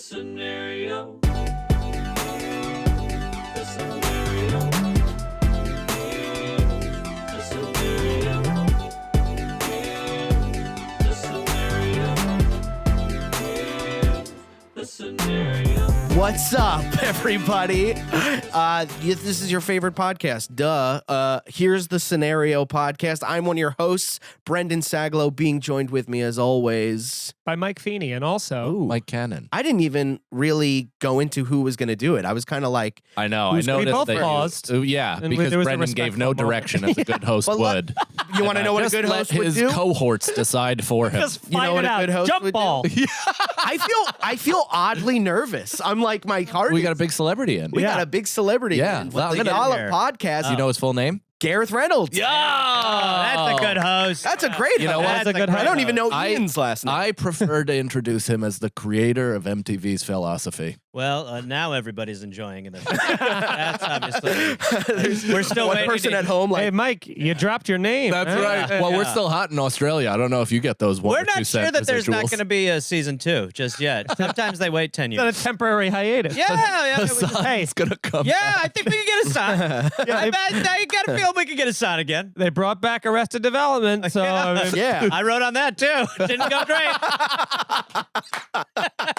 scenario. What's up, everybody? This is your favorite podcast. Duh. Here's the Scenario Podcast. I'm one of your hosts, Brendan Sagalow, being joined with me, as always, by Mike Feeney, and also Mike Cannon. I didn't even really go into who was going to do it. I was kind of like, I know. We both paused. Yeah, because Brendan gave no direction as a good host would. You want to know what a good host would do? His cohorts decide for him. Just You know what a good host Jump would ball. do? I feel oddly nervous. I'm like, my heart. We got a big celebrity in. We got a big celebrity. Yeah. in. Well, With the DOLLOP podcast. You know his full name? Gareth Reynolds. Yeah, that's a good host. That's a great You know host. what? That's a good I don't host. even know Ian's last name. I prefer to introduce him as the creator of MTV's philosophy. Well, now everybody's enjoying it. That's obviously. We're still one waiting. person at home like, Hey, Mike, you dropped your name. That's huh? right. Well, we're still hot in Australia. I don't know if you get those 1 We're or 2 not cent sure that there's not residuals. going to be a season 2 just yet. Sometimes they wait 10 It's on years. a temporary hiatus. Yeah. Hey, It's gonna come. Yeah, I think we can get a sign. I got a feel we can get a sign again. they brought back Arrested Development, so I mean, yeah. I wrote on that too. Didn't go great.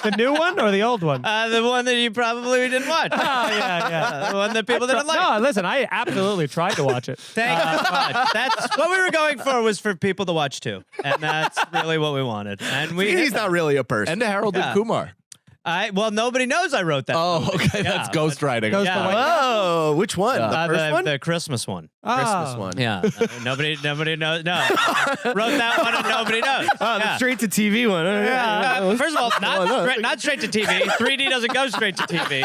the new one or the old one? The one that you probably didn't watch. Oh, yeah. The one that people didn't like. No, listen, I absolutely tried to watch it. Thank you so much. That's what we were going for, was for people to watch too, and that's really what we wanted. And He's not really a person. And to Harold Yeah. and Kumar. Well, nobody knows I wrote that. Oh, movie. okay. Yeah, That's ghostwriting. Ghost Yeah. of White Whoa, which one? Yeah. The first one? The Christmas one. Christmas Oh. one. Yeah, nobody knows. No, wrote that one and nobody knows. Oh, the Yeah. straight to TV one. First of all, not straight to TV. 3D doesn't go straight to TV.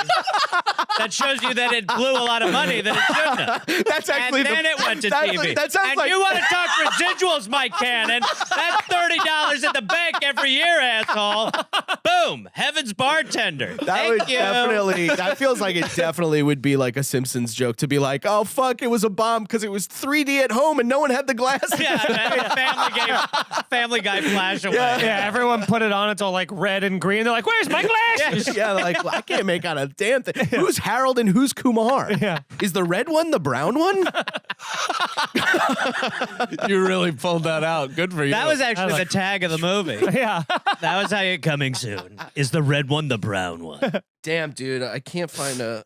That shows you that it blew a lot of money that it shouldn't have. That's actually And then it went to TV. That sounds and like you want to talk residuals, Mike Cannon? That's $30 in the bank every year, asshole. Boom, Heaven's Bartender. that would Thank you. definitely. That feels like it definitely would be like a Simpsons joke to be like, oh fuck, it was a bomb because it was 3D at home and no one had the glasses. Family Guy flash away. Yeah, everyone put it on. It's all like red and green. They're like, "Where's my glasses?" Yeah, like well, I can't make out a damn thing. Who's Harold and who's Kumar? Yeah. Is the red one the brown one? You really pulled that out. Good for you. That was actually the tag of the movie. Yeah. That was how you coming soon. Is the red one the brown one? Damn, dude, I can't find a.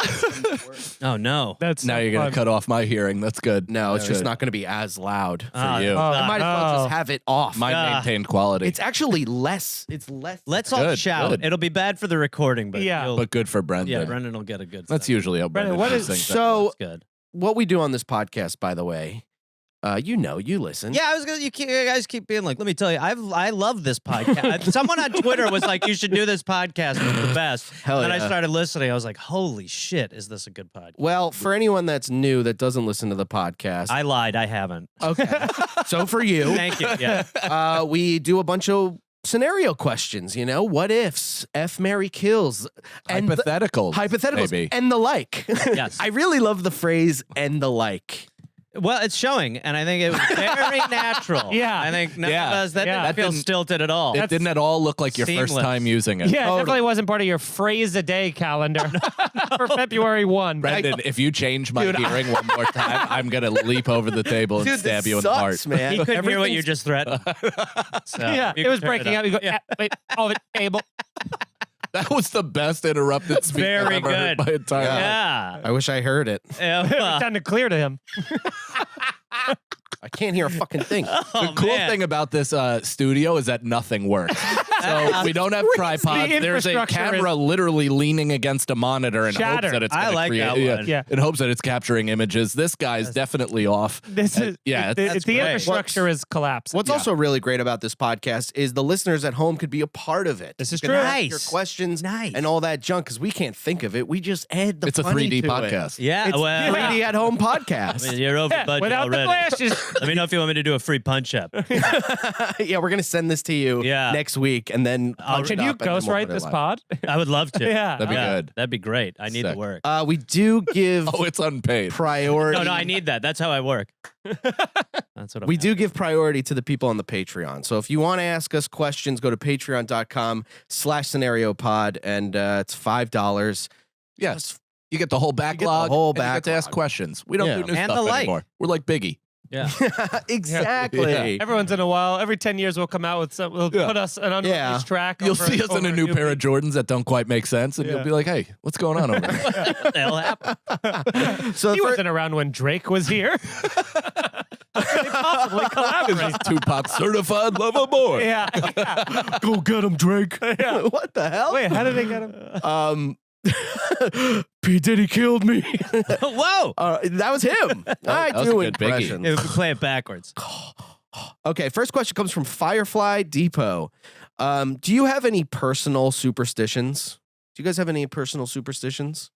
Oh no. That's now so you're gonna fun. cut off my hearing. That's good. No, it's just Good. not going to be as loud for Ah, you. you. Oh, I might as well no. just have it off. Mine maintained quality. It's actually less. It's less. Let's all Good, shout. good. It'll be bad for the recording, but Yeah. but good for Brendan. yeah, Brendan will get a good. That's sound. usually how Brendan, Brendan what is- does things. So That's good. what we do on this podcast, by the way, you listen. Yeah, I was gonna. You guys keep being like, let me tell you, I love this podcast. Someone on Twitter was like, you should do this podcast. It's the best. Hell and yeah. I started listening. I was like, holy shit, is this a good podcast? Well, for anyone that's new that doesn't listen to the podcast, I lied. I haven't. okay. So for you, Thank you. Yeah. we do a bunch of scenario questions. You know, what ifs, F, Mary kills, and Hypotheticals. hypotheticals, Maybe. and the like. Yes. I really love the phrase "and the like." Well, it's showing, and I think it was very natural. Yeah. I think none Yeah. of us, that Yeah. didn't That feel didn't- stilted at all. It didn't at all look like your first Seamless. time using it. Yeah, it Totally. definitely wasn't part of your phrase a day calendar for February 1. Brendan, if you change my hearing one more time, I'm gonna leap over the table and Dude, stab this you in the heart. sucks, man. He couldn't hear what you Everything's- just threatened. So, Yeah, you it was can turn breaking up. You go, wait, oh, the table. That was the best interrupted speech I've Very ever heard good. my entire life. Yeah. I wish I heard it. Yeah, It well, sounded clear to him. I can't hear a fucking thing. The oh, cool man. thing about this studio is that nothing works. So we don't have tripods. The There's a infrastructure camera literally leaning against a monitor in Shattered. hopes that it's I gonna like create, that yeah, one. Yeah. in hopes that it's capturing images. This guy's definitely off. This is yeah, the that's the great. infrastructure is collapsing. What's also really great about this podcast is the listeners at home could be a part of it. This is You can true. ask Nice. Your questions Nice. and all that junk because we can't think of it. We just add the It's a funny 3D to podcast. Yeah, It's well, 3D at home podcast. I mean, you're over Yeah, budget without the already. glasses. Let me know if you want me to do a free punch up. Yeah, we're gonna send this to you Yeah. next week. mic and then punch Can it you up and then we'll ghostwrite put it this live. pod? I would love to. Yeah. That'd be good. That'd be great. I need Sick. the work. We do give Oh, it's unpaid. priority. No, I need that. That's how I work. That's what We do give priority to the people on the Patreon. So if you want to ask us questions, go to patreon.com/scenariopod and it's $5. Yes. You get the whole backlog. whole and you get to ask backlog. questions. We don't Yeah. do new And stuff the like. anymore. We're like Biggie. Yeah. Exactly. Yeah. Every once in a while, every 10 years, we'll come out with some. We'll Yeah. put us an unreleased track. You'll over- see us in over a new new pair of Jordans that don't quite make sense, and Yeah. you'll be like, "Hey, what's going on over there?" What the hell happened? So He the fir- wasn't around when Drake was here. How could they possibly collaborate? Tupac certified lover boy. Yeah. go get him, Drake. Yeah. What the hell? Wait, how did they get him? P. Diddy killed me. Whoa. That was him. I that was do a good Biggie. impressions. If we play it backwards. Okay, first question comes from Firefly Depot. Do you have any personal superstitions? Do you guys have any personal superstitions?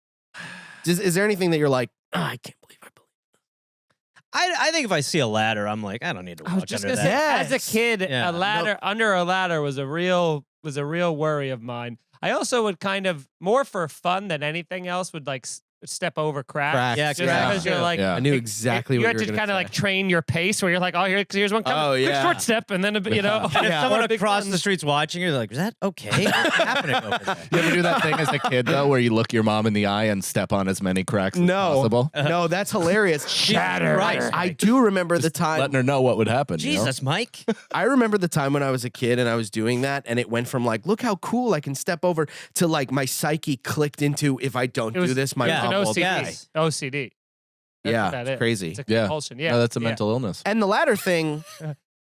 Is there anything that you're like, I can't believe I believe? I think if I see a ladder, I'm like, I don't need to I was walk just under gonna that. say, as a kid, Yeah. a ladder under a ladder was a real worry of mine. I also would kind of more for fun than anything else would like step over cracks. Yeah, just cracks. because you're like. Yeah. I knew exactly you what had you were to going kind of like train your pace where you're like, oh, here's one coming. Oh, Quick yeah. short step, and then, you know. And if Yeah. someone or a big across one. the street's watching, you're like, is that okay? What's happening over there? You ever do that thing as a kid though, where you look your mom in the eye and step on as many cracks as possible? No, that's hilarious. Shatter. Christ. I do remember the time. Letting her know what would happen. you know? Jesus, Mike. I remember the time when I was a kid and I was doing that, and it went from like, look how cool I can step over, to like my psyche clicked into, if I don't It was- do this, my yeah, It's an mom will OCD. Yes. OCD. That's Yeah, what that it's is. crazy. It's a Yeah. compulsion. Yeah. No, that's a Yeah. mental illness. And the ladder thing,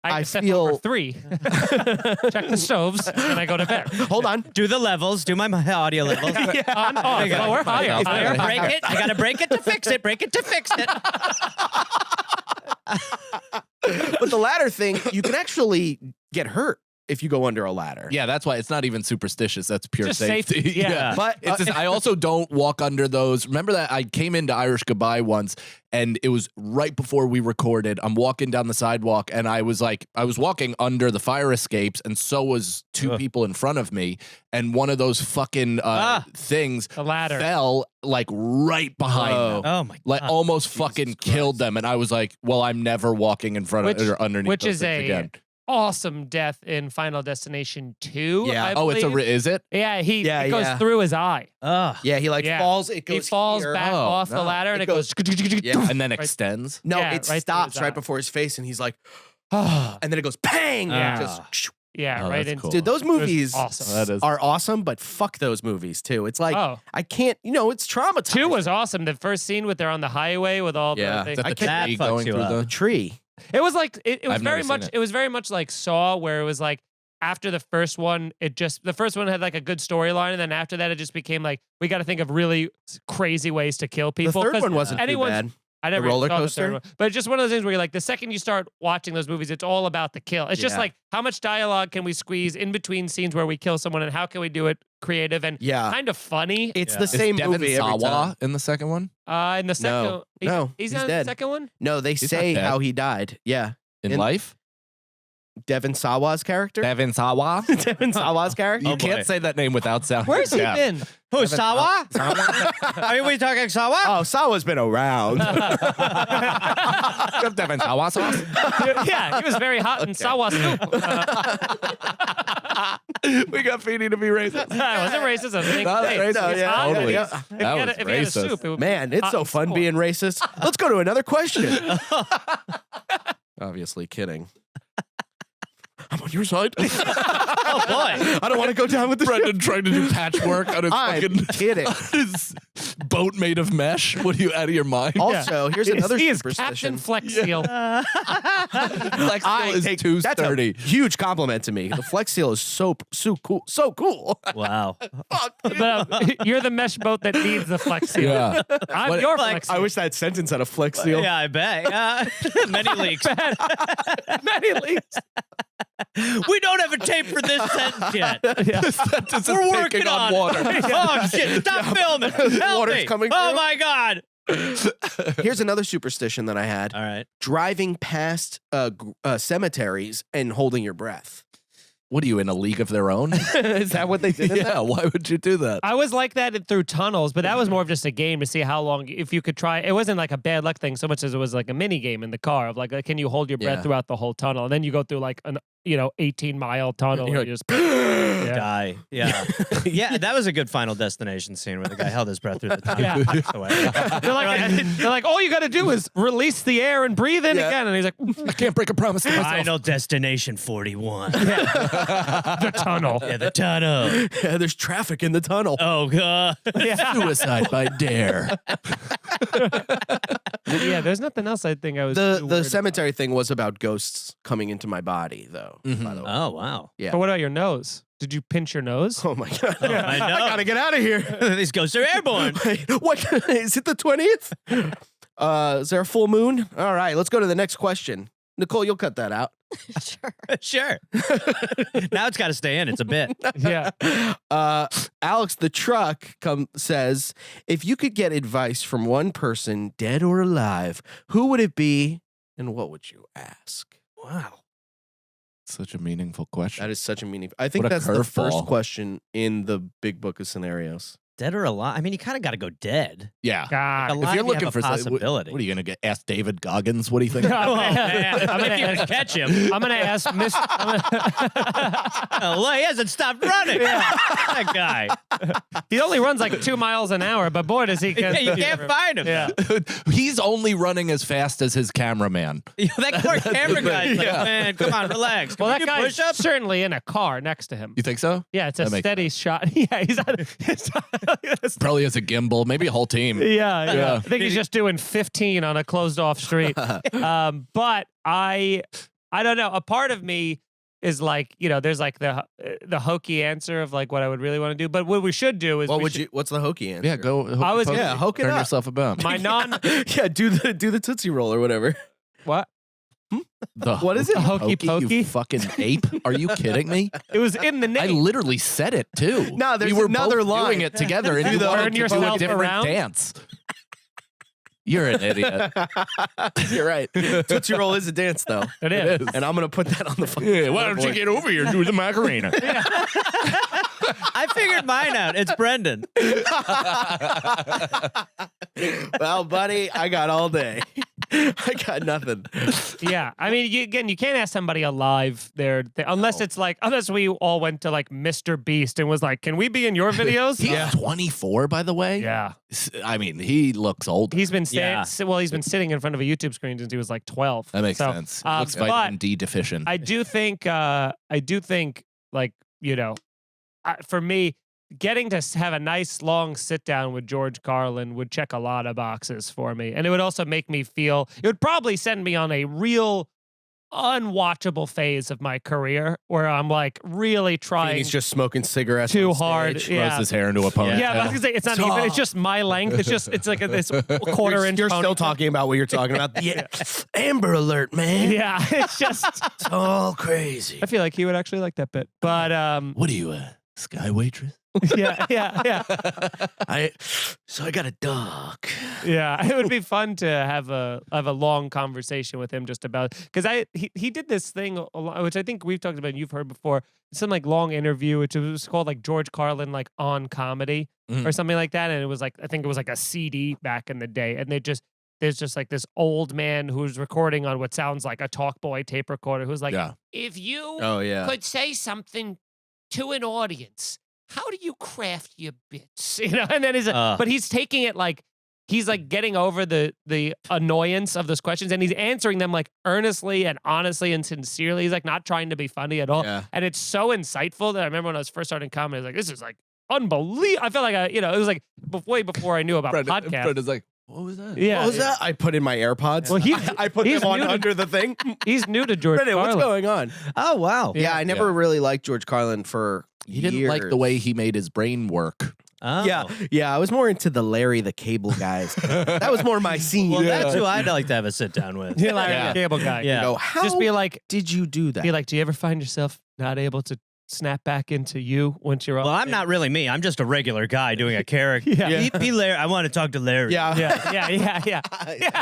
I step feel- over 3. Check the stoves, and I go to bed. hold on. Do the levels. Do my audio levels. On, off, lower, higher, I higher. gotta break it. I gotta break it to fix it. Break it to fix it. But the ladder thing, you can actually get hurt if you go under a ladder. Yeah, that's why it's not even superstitious. That's pure Just safety. safety, yeah. But It's just, I also don't walk under those. Remember that I came into Irish Goodbye once, and it was right before we recorded. I'm walking down the sidewalk, and I was walking under the fire escapes, and so was two people in front of me, and one of those fucking things The ladder. fell like right behind them. Oh my god. Like almost fucking killed them, and I was like, "Well, I'm never walking in front of or underneath." Which those is things a again. awesome death in Final Destination 2. Yeah. I Oh, it's believe. is it? Yeah, Yeah, it goes yeah. through his eye. yeah, he like Yeah. falls. It He goes. falls here. back Oh, off the no. ladder, and It it goes. Yeah. And then Right. extends. No, Yeah, it right through stops his right eye. before his face, and he's like, and then it goes bang. Yeah. Just, Yeah, Oh, right that's into. cool. dude, those It was movies awesome. That is. are awesome, but fuck those movies too. It's like Oh. I can't. It's traumatizing. 2 was awesome. The first scene with they're on the highway with all Yeah. the. Is that I the can't- tree that fucks going you through up. the the? tree. It was like it was I've never very seen much. it. It was very much like Saw, where it was like after the first one, the first one had like a good storyline, and then after that, it just became like we got to think of really crazy ways to kill The people. third 'cause one wasn't too anyone's- bad. I never roller saw the coaster? third one, but it's just one of those things where you're like, the second you start watching those movies, it's all about the kill. It's just Yeah. like how much dialogue can we squeeze in between scenes where we kill someone, and how can we do it creative and Yeah, kind of funny. it's Yeah. the Is same Devin movie every time. Sawa in the second one? In the second, No. No, he's he's not in dead. the second one. No, they He's say not dead. how he died. Yeah, In In- life? Devin Sawa's character. Devin Sawa? Devin Sawa's character. You Oh, boy. can't say that name without sounding. Where's he deaf. been? Who, Sawa? Are we talking Sawa? Oh, Sawa's been around. Devin Sawa sauce? Yeah, he was very hot in Sawa soup. We got Feeney to be racist. I wasn't racist. I was being No, hey, racist. it's Yeah, hot. totally. If Yeah. you That had was if you had a racist. soup, it would Man, be it's hot so and fun cool. being racist. Let's go to another question. Obviously kidding. I'm on your side. Oh boy. I don't want to go down with this. Brendan trying to do patchwork on his I'm fucking kidding. his boat made of mesh. What are you out of your mind? Also, here's another He is superstition. Captain Flex Seal. Flex I is take too that's sturdy. a huge compliment to me. The Flex Seal is so cool, so cool. Wow. But, you're the mesh boat that needs the Flex Seal. Yeah. I'm What- your Flex- Flex Seal. I wish that sentence had a Flex Seal. Yeah, I bet. Many leaks. Many leaks. We don't have a tape for this sentence yet. This sentence is We're taking working on on water. Oh shit! Stop filming. Help Water's me. coming Oh through. my god. Here's another superstition that I had: All right. driving past cemeteries and holding your breath. What are you, in a league of their own? Is that what they did? Yeah, why would you do that? I was like that through tunnels, but that was more of just a game to see how long, if you could try. It wasn't like a bad luck thing so much as it was like a mini game in the car of like can you hold your breath throughout the whole tunnel? And then you go through like an 18-mile tunnel. You're And you just Die. Yeah. Yeah, that was a good Final Destination scene where the guy held his breath through the tunnel. Yeah. They're like, all you got to do is release the air and breathe in again. And he's like, I can't break a promise to myself. Final Destination 41. the tunnel. Yeah, the tunnel. Yeah, there's traffic in the tunnel. Oh, God. Suicide by dare. Yeah, there's nothing else I think I was too The worried cemetery thing was about ghosts coming into my body, though. By the way. Oh, wow. Yeah. But what about your nose? Did you pinch your nose? Oh my god! I know. I gotta get out of here. These ghosts are airborne. Wait, what? Is it the 20th? Is there a full moon? All right, let's go to the next question. Nicole, you'll cut that out. Sure. Now it's got to stay in. It's a bit. Yeah. Alex the truck says, if you could get advice from one person, dead or alive, who would it be, and what would you ask? Wow. Such a meaningful question. That is such a meaning. I think What a that's the first curveball. question in the big book of scenarios. Dead or alive? I mean, you kind of got to go dead. Yeah. God. Alive, If you're you looking have for a something, possibility. what are you going to ask David Goggins? What do you think? Oh, man. I'm gonna If you ask- can catch him. I'm gonna ask Miss. Oh, he hasn't stopped running. That guy. He only runs like 2 miles an hour, but boy, does he! Yeah, you can't find him. Yeah. He's only running as fast as his cameraman. Yeah, that poor camera guy's like, Yeah. man, come on, relax. Can Well, we that do guy's push-ups? certainly in a car next to him. You think so? Yeah, it's a That makes steady shot. Yeah, he's Probably has a gimbal, maybe a whole team. Yeah. I Yeah. think he's just doing 15 on a closed off street. But I don't know. A part of me is like, there's like the hokey answer of like what I would really want to do. But what we should do is What's the hokey answer? Yeah, go. I was- Yeah, hook it turn up. yourself about. my non Yeah, do the Tootsie Roll or whatever. what? What is it? Hokey pokey? You fucking ape! Are you kidding me? It was in the I name. literally said it too. No, there's we were another both line. doing it together, and Do you the wanted turn to do a yourself different around? dance. You're an idiot. You're right. Tootsie Roll is a dance, though. It is. And I'm going to put that on the fucking why don't you board. get over here and do the Macarena? I figured mine out. It's Brendan. Well, buddy, I got all day. I got nothing. Yeah, I mean, you can't ask somebody alive there unless we all went to like Mr. Beast and was like, "Can we be in your videos?" He's 24, by the way. Yeah, I mean, he looks old. he's been Yeah. he's been sitting in front of a YouTube screen since he was like 12. That makes So, sense. um, Looks but- vitamin D deficient. I do think like for me, getting to have a nice long sit down with George Carlin would check a lot of boxes for me, and it would also make me feel. It would probably send me on a real unwatchable phase of my career where I'm like really trying He's just smoking cigarettes too on hard. stage. Yeah. Grows his hair into a ponytail. Yeah, but I was gonna say it's not even. It's just my length. It's like this quarter inch. You're still ponytail. talking about what you're talking about. Yeah. Amber Alert, man. Yeah, it's just. It's all crazy. I feel like he would actually like that bit, but What are you, a sky waitress? yeah. So I got a dog. Yeah, it would be fun to have a long conversation with him just about because he did this thing a lot, which I think we've talked about and you've heard before, some like long interview which was called like George Carlin like on comedy or something like that, and it was like I think it was like a CD back in the day, and there's just like this old man who's recording on what sounds like a Talkboy tape recorder who's like, Yeah. if you Oh, yeah. could say something to an audience, how do you craft your bits? And then but he's taking it like he's like getting over the annoyance of those questions, and he's answering them like earnestly and honestly and sincerely. He's like not trying to be funny at all, Yeah. and it's so insightful that I remember when I was first starting comedy, I was like, this is like unbelievable. I felt like it was like way before I knew about podcasts. Brendan's like, what was that? Yeah, What was that? I put in my AirPods. Well, I put he's them on new to- under the thing. he's new to George Brendan, what's Carlin. going on? Oh, wow. Yeah, I never really liked George Carlin for He didn't like the years. way he made his brain work. Oh. Yeah, I was more into the Larry the Cable guys. That was more my scene. Well, that's who I'd like to have a sit down with. Yeah, like Yeah. a cable guy. Yeah. Go, how Just be like, did you do that? do you ever find yourself not able to snap back into you once you're off? Well, I'm not really me. I'm just a regular guy doing a character. Yeah. Be Larry. I want to talk to Larry. Yeah.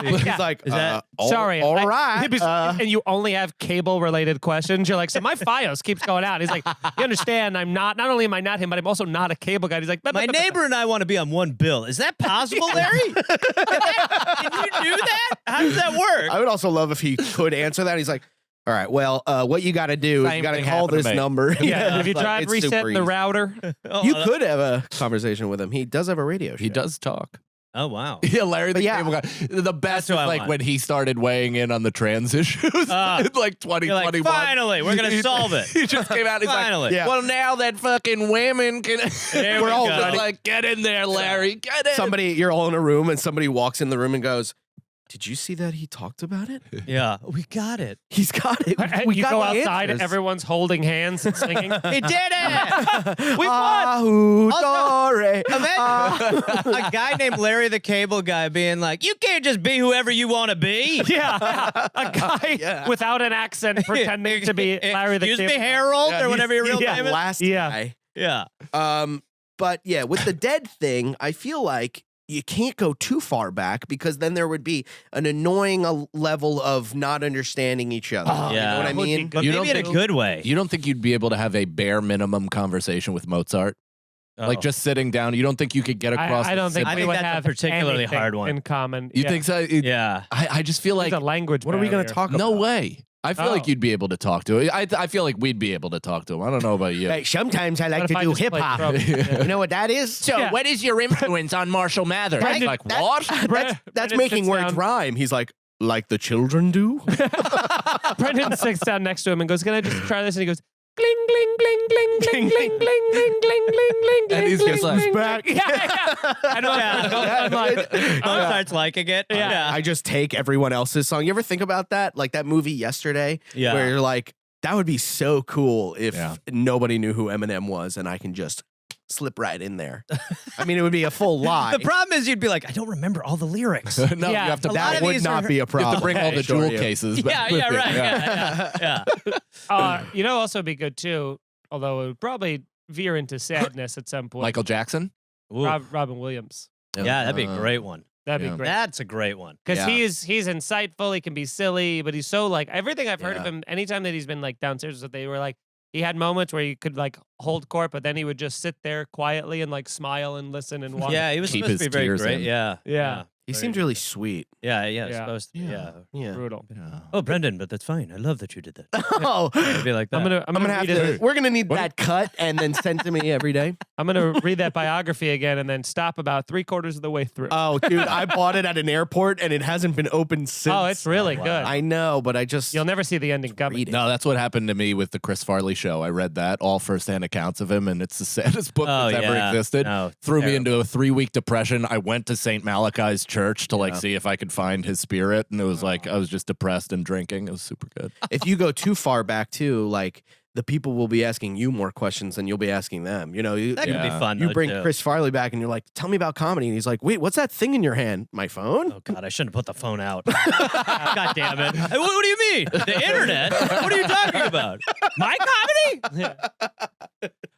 He's like, Is that- Sorry. all I- right. and you only have cable-related questions. You're like, so my FiOS keeps going out. He's like, you understand, I'm not only am I not him, but I'm also not a cable guy. He's like, My neighbor and I want to be on one bill. Is that possible, Larry? Can you do that? How does that work? I would also love if he could answer that. He's like, all right, well, what you got to do is Same you got to thing call happened to this me. number. Yeah, have you Like, tried it's super resetting the easy. router? You could have a conversation with him. He does have a radio show. He does talk. Oh, wow. Yeah, Larry the yeah. cable guy. The best That's who is I like want. when he started weighing in on the trans issues in like 2021. You're like, finally, we're going to solve it. He just came out. He's Finally. like, Yeah. well, now that fucking women can. There We're we all go. ready. like, get in there, Larry. Get in. You're all in a room and somebody walks in the room and goes, did you see that he talked about it? Yeah, we got it. He's got it. And We you got go the outside, answers. everyone's holding hands and singing. He did it! We won! Ahu, Also- Dore. Imagine a guy named Larry the Cable Guy being like, you can't just be whoever you want to be. Yeah, a guy without an accent pretending to be Larry the Excuse me, Cable. Harold, or whatever your real yeah. name is. Last Yeah. guy. Yeah. But yeah, with the dead thing, I feel like you can't go too far back because then there would be an annoying level of not understanding each other. Oh, You know what I that would be mean? But You maybe don't in a think- good way. You don't think you'd be able to have a bare minimum conversation with Mozart? Like just sitting down. You don't think you could get across? I don't think I we think would that's a have particularly anything hard one. in common. You think so? Yeah. I just feel like There's a language What are we going to barrier. talk about? no way. I feel like Oh. you'd be able to talk to it. I feel like we'd be able to talk to him. I don't know about you. Hey, sometimes I What like if to I do just hip played hop. Trump? Yeah. You know what that is? So, Yeah. what is your influence on Marshall Mathers? Brandon, Like that- what? That's Brendan making sits words down. rhyme. He's like the children do. Brendan sits down next to him and goes, "Can I just try this?" And he goes, "Gling, gling, gling, gling, gling, gling, gling, gling, gling, gling, And he's gling, just gling, like- gling." back. Yeah. I know. I'm like, Mozart's liking it. Yeah. I just take everyone else's song. You ever think about that? Like that movie Yesterday, Yeah. where you're like, that would be so cool if Yeah. nobody knew who Eminem was and I can just slip right in there. I mean, it would be a full lie. The problem is you'd be like, I don't remember all the lyrics. No, Yeah. you have to. A lot that of would these not are- be a You have problem. to bring all the Sure jewel you. cases. Yeah, back yeah, with right. you. Yeah. you know, also be good too. Although it would probably veer into sadness at some point. Michael Jackson. Ooh. Robin Williams. Yeah, that'd be a great one. That'd Yeah. be great. That's a great one. Because Yeah. he's insightful, he can be silly, but he's so like everything I've heard of Yeah. him. Anytime that he's been like downstairs, that they were like he had moments where he could like hold court, but then he would just sit there quietly and like smile and listen and watch. Yeah, he was Keep supposed to his be very tears great. in. Yeah. Yeah. He Very seemed good. really sweet. Yeah, Yeah. supposed to. Yeah. Yeah. brutal. Oh, Brendan, but that's fine. I love that you did that. Oh, It'd be like that. I'm gonna have read it. to. We're gonna need What? that cut and then send to me every day. I'm gonna read that biography again and then stop about 3/4 of the way through. Oh, dude, I bought it at an airport and it hasn't been opened since. Oh, it's really good. I know, but I just You'll never see the ending coming. read it. No, that's what happened to me with the Chris Farley show. I read that, all firsthand accounts of him, and it's the saddest book Oh, that's ever yeah. existed. No, Threw me terrible. into a 3-week depression. I went to St. Malachi's Church to like Yeah. see if I could find his spirit, and it was like I was just depressed and drinking. It was super good. If you go too far back too, like the people will be asking you more questions than you'll be asking them. You know, you, That could be Yeah. fun. you though, bring too. Chris Farley back and you're like, tell me about comedy. And he's like, wait, what's that thing in your hand? My phone? Oh God, I shouldn't have put the phone out. God damn it! Hey, what do you mean? The internet? What are you talking about? My comedy?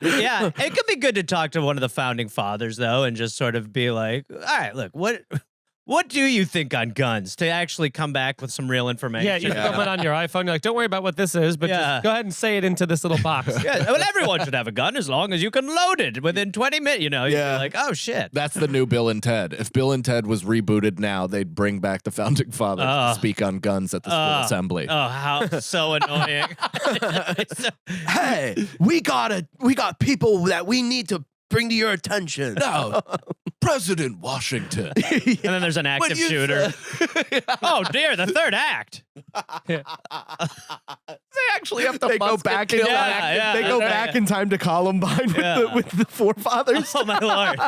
Yeah, it could be good to talk to one of the founding fathers though, and just sort of be like, all right, look, what do you think on guns? To actually come back with some real information. Yeah, you film it on your iPhone. You're like, don't worry about what this is, but Yeah. just go ahead and say it into this little box. Yeah, well, everyone should have a gun as long as you can load it within 20 minutes. You know, you'd be Yeah. like, oh shit. That's the new Bill and Ted. If Bill and Ted was rebooted now, they'd bring back the founding fathers to speak on guns at the school assembly. Oh, how so annoying. Hey, we got people that we need to bring to your attention. No, President Washington. And then there's an active shooter. Oh dear, the third act. They actually have to They go musket back in kill Yeah, time. yeah, They go that's back right. in time to Columbine Yeah. with the forefathers. Oh my lord.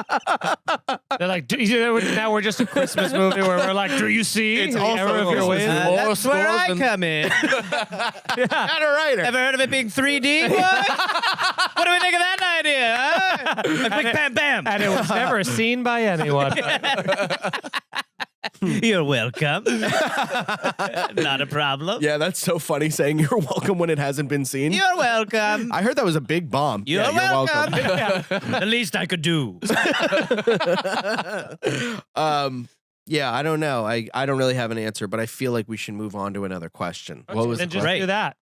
They're like, now we're just a Christmas movie where we're like, do you see It's the also error of your Christmas ways? movie. That's where I scores and- come in. Not a writer. Ever heard of it being 3D? What do we think of that idea? Huh? Like, big bam bam. And it was never seen by anyone. You're welcome. Not a problem. Yeah, that's so funny saying you're welcome when it hasn't been seen. You're welcome. I heard that was a big bomb. You're yeah, welcome. You're welcome. The least I could do. Yeah, I don't know. I don't really have an answer, but I feel like we should move on to another question. What was then the just question? do that.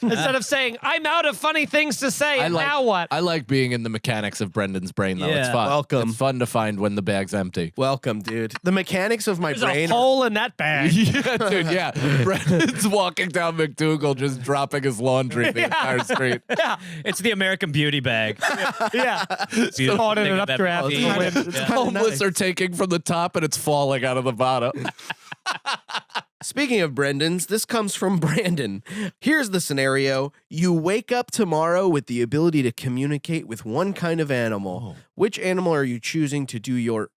Instead of saying, I'm out of funny things to say, and now what? I like being in the mechanics of Brendan's brain, though. It's Yeah. fun. Welcome. It's fun to find when the bag's empty. Welcome, dude. The mechanics of my There's brain. a hole in that bag. Yeah, dude, yeah. Brendan's walking down McDougal just dropping his laundry the entire street. Yeah. It's the American Beauty bag. Yeah. Beautiful Caught in thing an of that updraft. movie. It's kinda- Yeah. it's kinda Homeless nice. are taking from the top and it's falling out of the bottom. Speaking of Brendan's, this comes from Brandon. Here's the scenario. You wake up tomorrow with the ability to communicate with one kind of animal. Oh. Which animal are you choosing to do your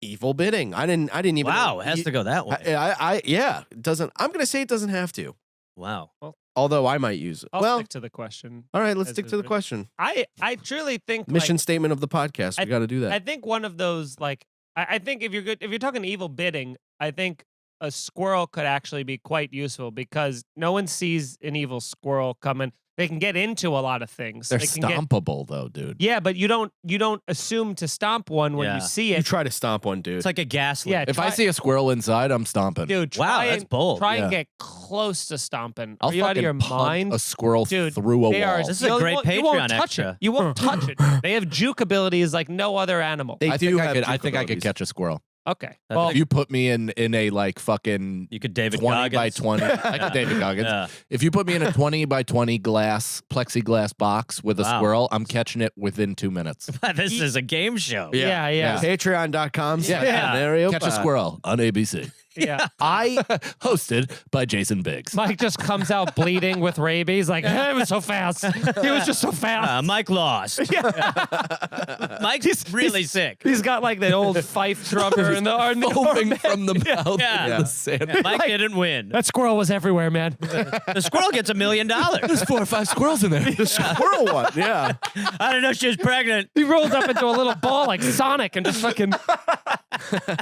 evil bidding? I didn't even Wow, know. it has to go that way. Yeah, it doesn't. I'm going to say it doesn't have to. Wow. Although I might use it. I'll well, stick to the question. all right, let's as stick is to the written. question. I truly think Mission statement of the podcast. We I- got to do that. I think one of those I think if you're talking evil bidding, I think a squirrel could actually be quite useful because no one sees an evil squirrel coming. They can get into a lot of things. They're They can get- stompable, though, dude. yeah, but you don't assume to stomp one when Yeah. you see you it. try to stomp one, dude. It's like a gaslight. Yeah, If I try- see a squirrel inside, I'm stomping. dude, Wow, try that's and, bold. Try Yeah. and get close to stomping. I'll Are you out of fucking your punt mind? a squirrel Dude, through a They are. wall. This is a you great won't- you won't Patreon touch extra. it. You won't touch it. They have juke abilities like no other animal. They I do think have I think I could abilities. catch a squirrel. Okay. That's Well, If you put me in a like fucking You could David 20 by Goggins. 20, I could David Goggins. Yeah. If you put me in a 20 by 20 plexiglass box with a Wow. squirrel, I'm catching it within 2 minutes. This is a game show. yeah. Yeah. Patreon.com. Yeah. Scenario Catch a pod. squirrel on ABC. Yeah. Hosted by Jason Biggs. Mike just comes out bleeding with rabies. Like, it was so fast. He was just so fast. Mike lost. Mike's really sick. He's got like the old fife drummer in the Foaming from the mouth Yeah. in the sand. Mike didn't win. That squirrel was everywhere, man. The squirrel gets $1 million. There's 4 or 5 squirrels in there. The squirrel one. Yeah. I didn't know she was pregnant. He rolls up into a little ball like Sonic and just fucking.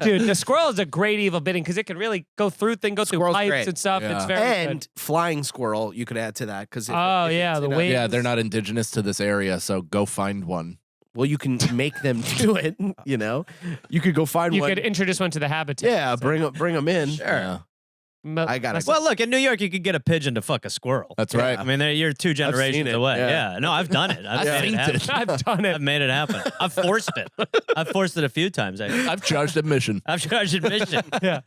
Dude, the squirrel is a great evil bidding because it can really go through things, go through Squirrel's pipes great. and stuff. Yeah. It's very And good. flying squirrel, you could add to that because Oh, yeah, the wings. Yeah, they're not indigenous to this area, so go find one. well, you can make them do it. You know, you could go find You one. could introduce one to the habitat. Yeah, bring them in. Yeah. I gotta- Well, look, in New York, you could get a pigeon to fuck a squirrel. That's right. I mean, you're 2 generations it, away. yeah. Yeah. No, I've done it. I've I've made seen it happen. it. I've done it. I've made it happen. I've forced it. I've forced it a few times. I've charged admission. I've charged admission. Yeah.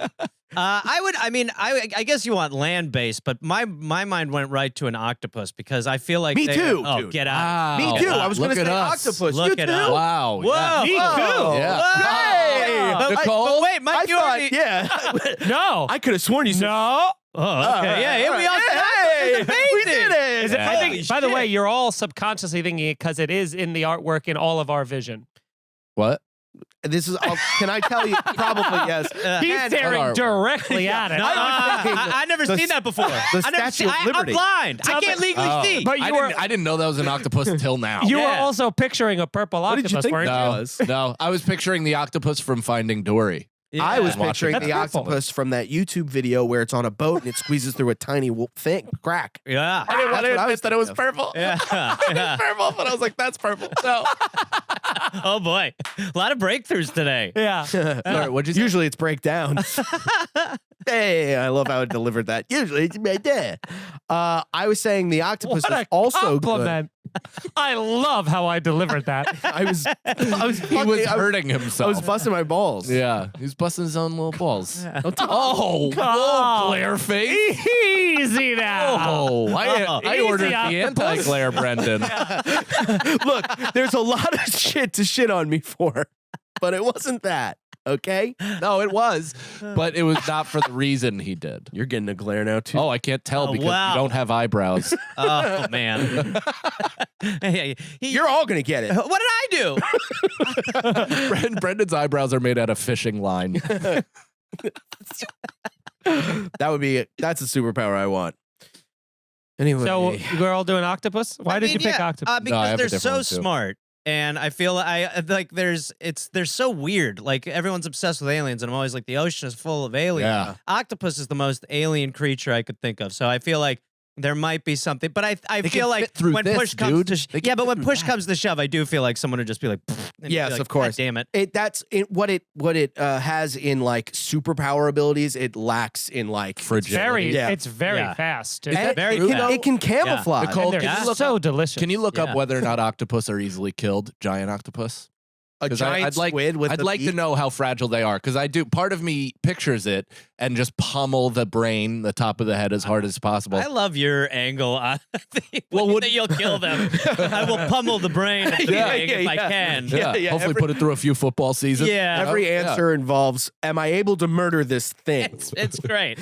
I guess you want land based, but my mind went right to an octopus because I feel like Me too, Oh, dude. get out! Me Wow. too. I was going Look to at say us. octopus. Look you at too? us. Wow. Whoa! Yeah. Me Oh. too. Yeah. Hey, Wow. Nicole? Wait, Mike, I you thought, already. yeah. No. I could have sworn you said. No. Oh, okay. Yeah, we all. Hey, That's we amazing. did it. Is it, I Holy think, by the shit. way, you're all subconsciously thinking it because it is in the artwork in all of our vision. What? This is. Can I tell you? Probably yes. He's And- staring artwork. directly at it. No, I've never the seen that before. the I never Statue seen, of Liberty. I'm blind. I can't legally Oh. see. But you were I didn't know that was an octopus until now. you were Yeah. also picturing a purple What octopus, did you think weren't that you? was? No, I was picturing the octopus from Finding Dory. I was Watching picturing it. the That's purple. octopus from that YouTube video where it's on a boat and it squeezes through a tiny thing crack. Yeah. I didn't want to admit that it was purple. Yeah. Yeah. Purple, but I was like, that's purple. No. Oh boy, a lot of breakthroughs today. Yeah. Sorry, what'd you say? Usually it's breakdowns. Hey, I love how it delivered that. Usually it's right there. I was saying the octopus What is a also compliment. I love how I delivered that. good. I was He was hurting I himself. was busting my balls. Yeah, he was busting his own little balls. Oh, Oh, glare face. Easy now. Oh, I Easy, ordered the octopus. anti-glare, Brendan. look, there's a lot of shit to shit on me for, but it wasn't that. Okay, No, it was, but it was not for the reason he did. you're getting a glare now too. Oh, I can't tell Oh, because wow. you don't have eyebrows. Oh man. Hey, You're all gonna get it. what did I do? Brendan's eyebrows are made out of fishing line. That's a superpower I want. Anyway, So we're all doing octopus? Why I did mean, you pick yeah, octopus? because I have a they're different so one, too. smart. And I feel like they're so weird. Like everyone's obsessed with aliens, and I'm always like, the ocean is full of aliens. Yeah. Octopus is the most alien creature I could think of. So I feel like there might be something, but I They feel can like fit through when this, push comes dude. to They can but fit when through push that. comes to shove, I do feel like someone would just be like, and Yes, be like, of course. "God damn it. What it has in like superpower abilities, it lacks in like Fragility. It's very Yeah. fast. Is that very true? fast. It can camouflage. Nicole, And can they're you look so up, delicious. can you look up Yeah. whether or not octopus are easily killed? Giant octopus? A 'Cause giant I'd like, squid with I'd the like to beak? know how fragile they are because I do. Part of me pictures it and just pummel the brain, the top of the head, as hard as possible. I love your angle on Well, that you'll kill them. I will pummel the brain of the Yeah, egg if I can. Yeah, hopefully every- put it through a few football seasons. Yeah. Every Yeah. answer involves, am I able to murder this thing? It's great.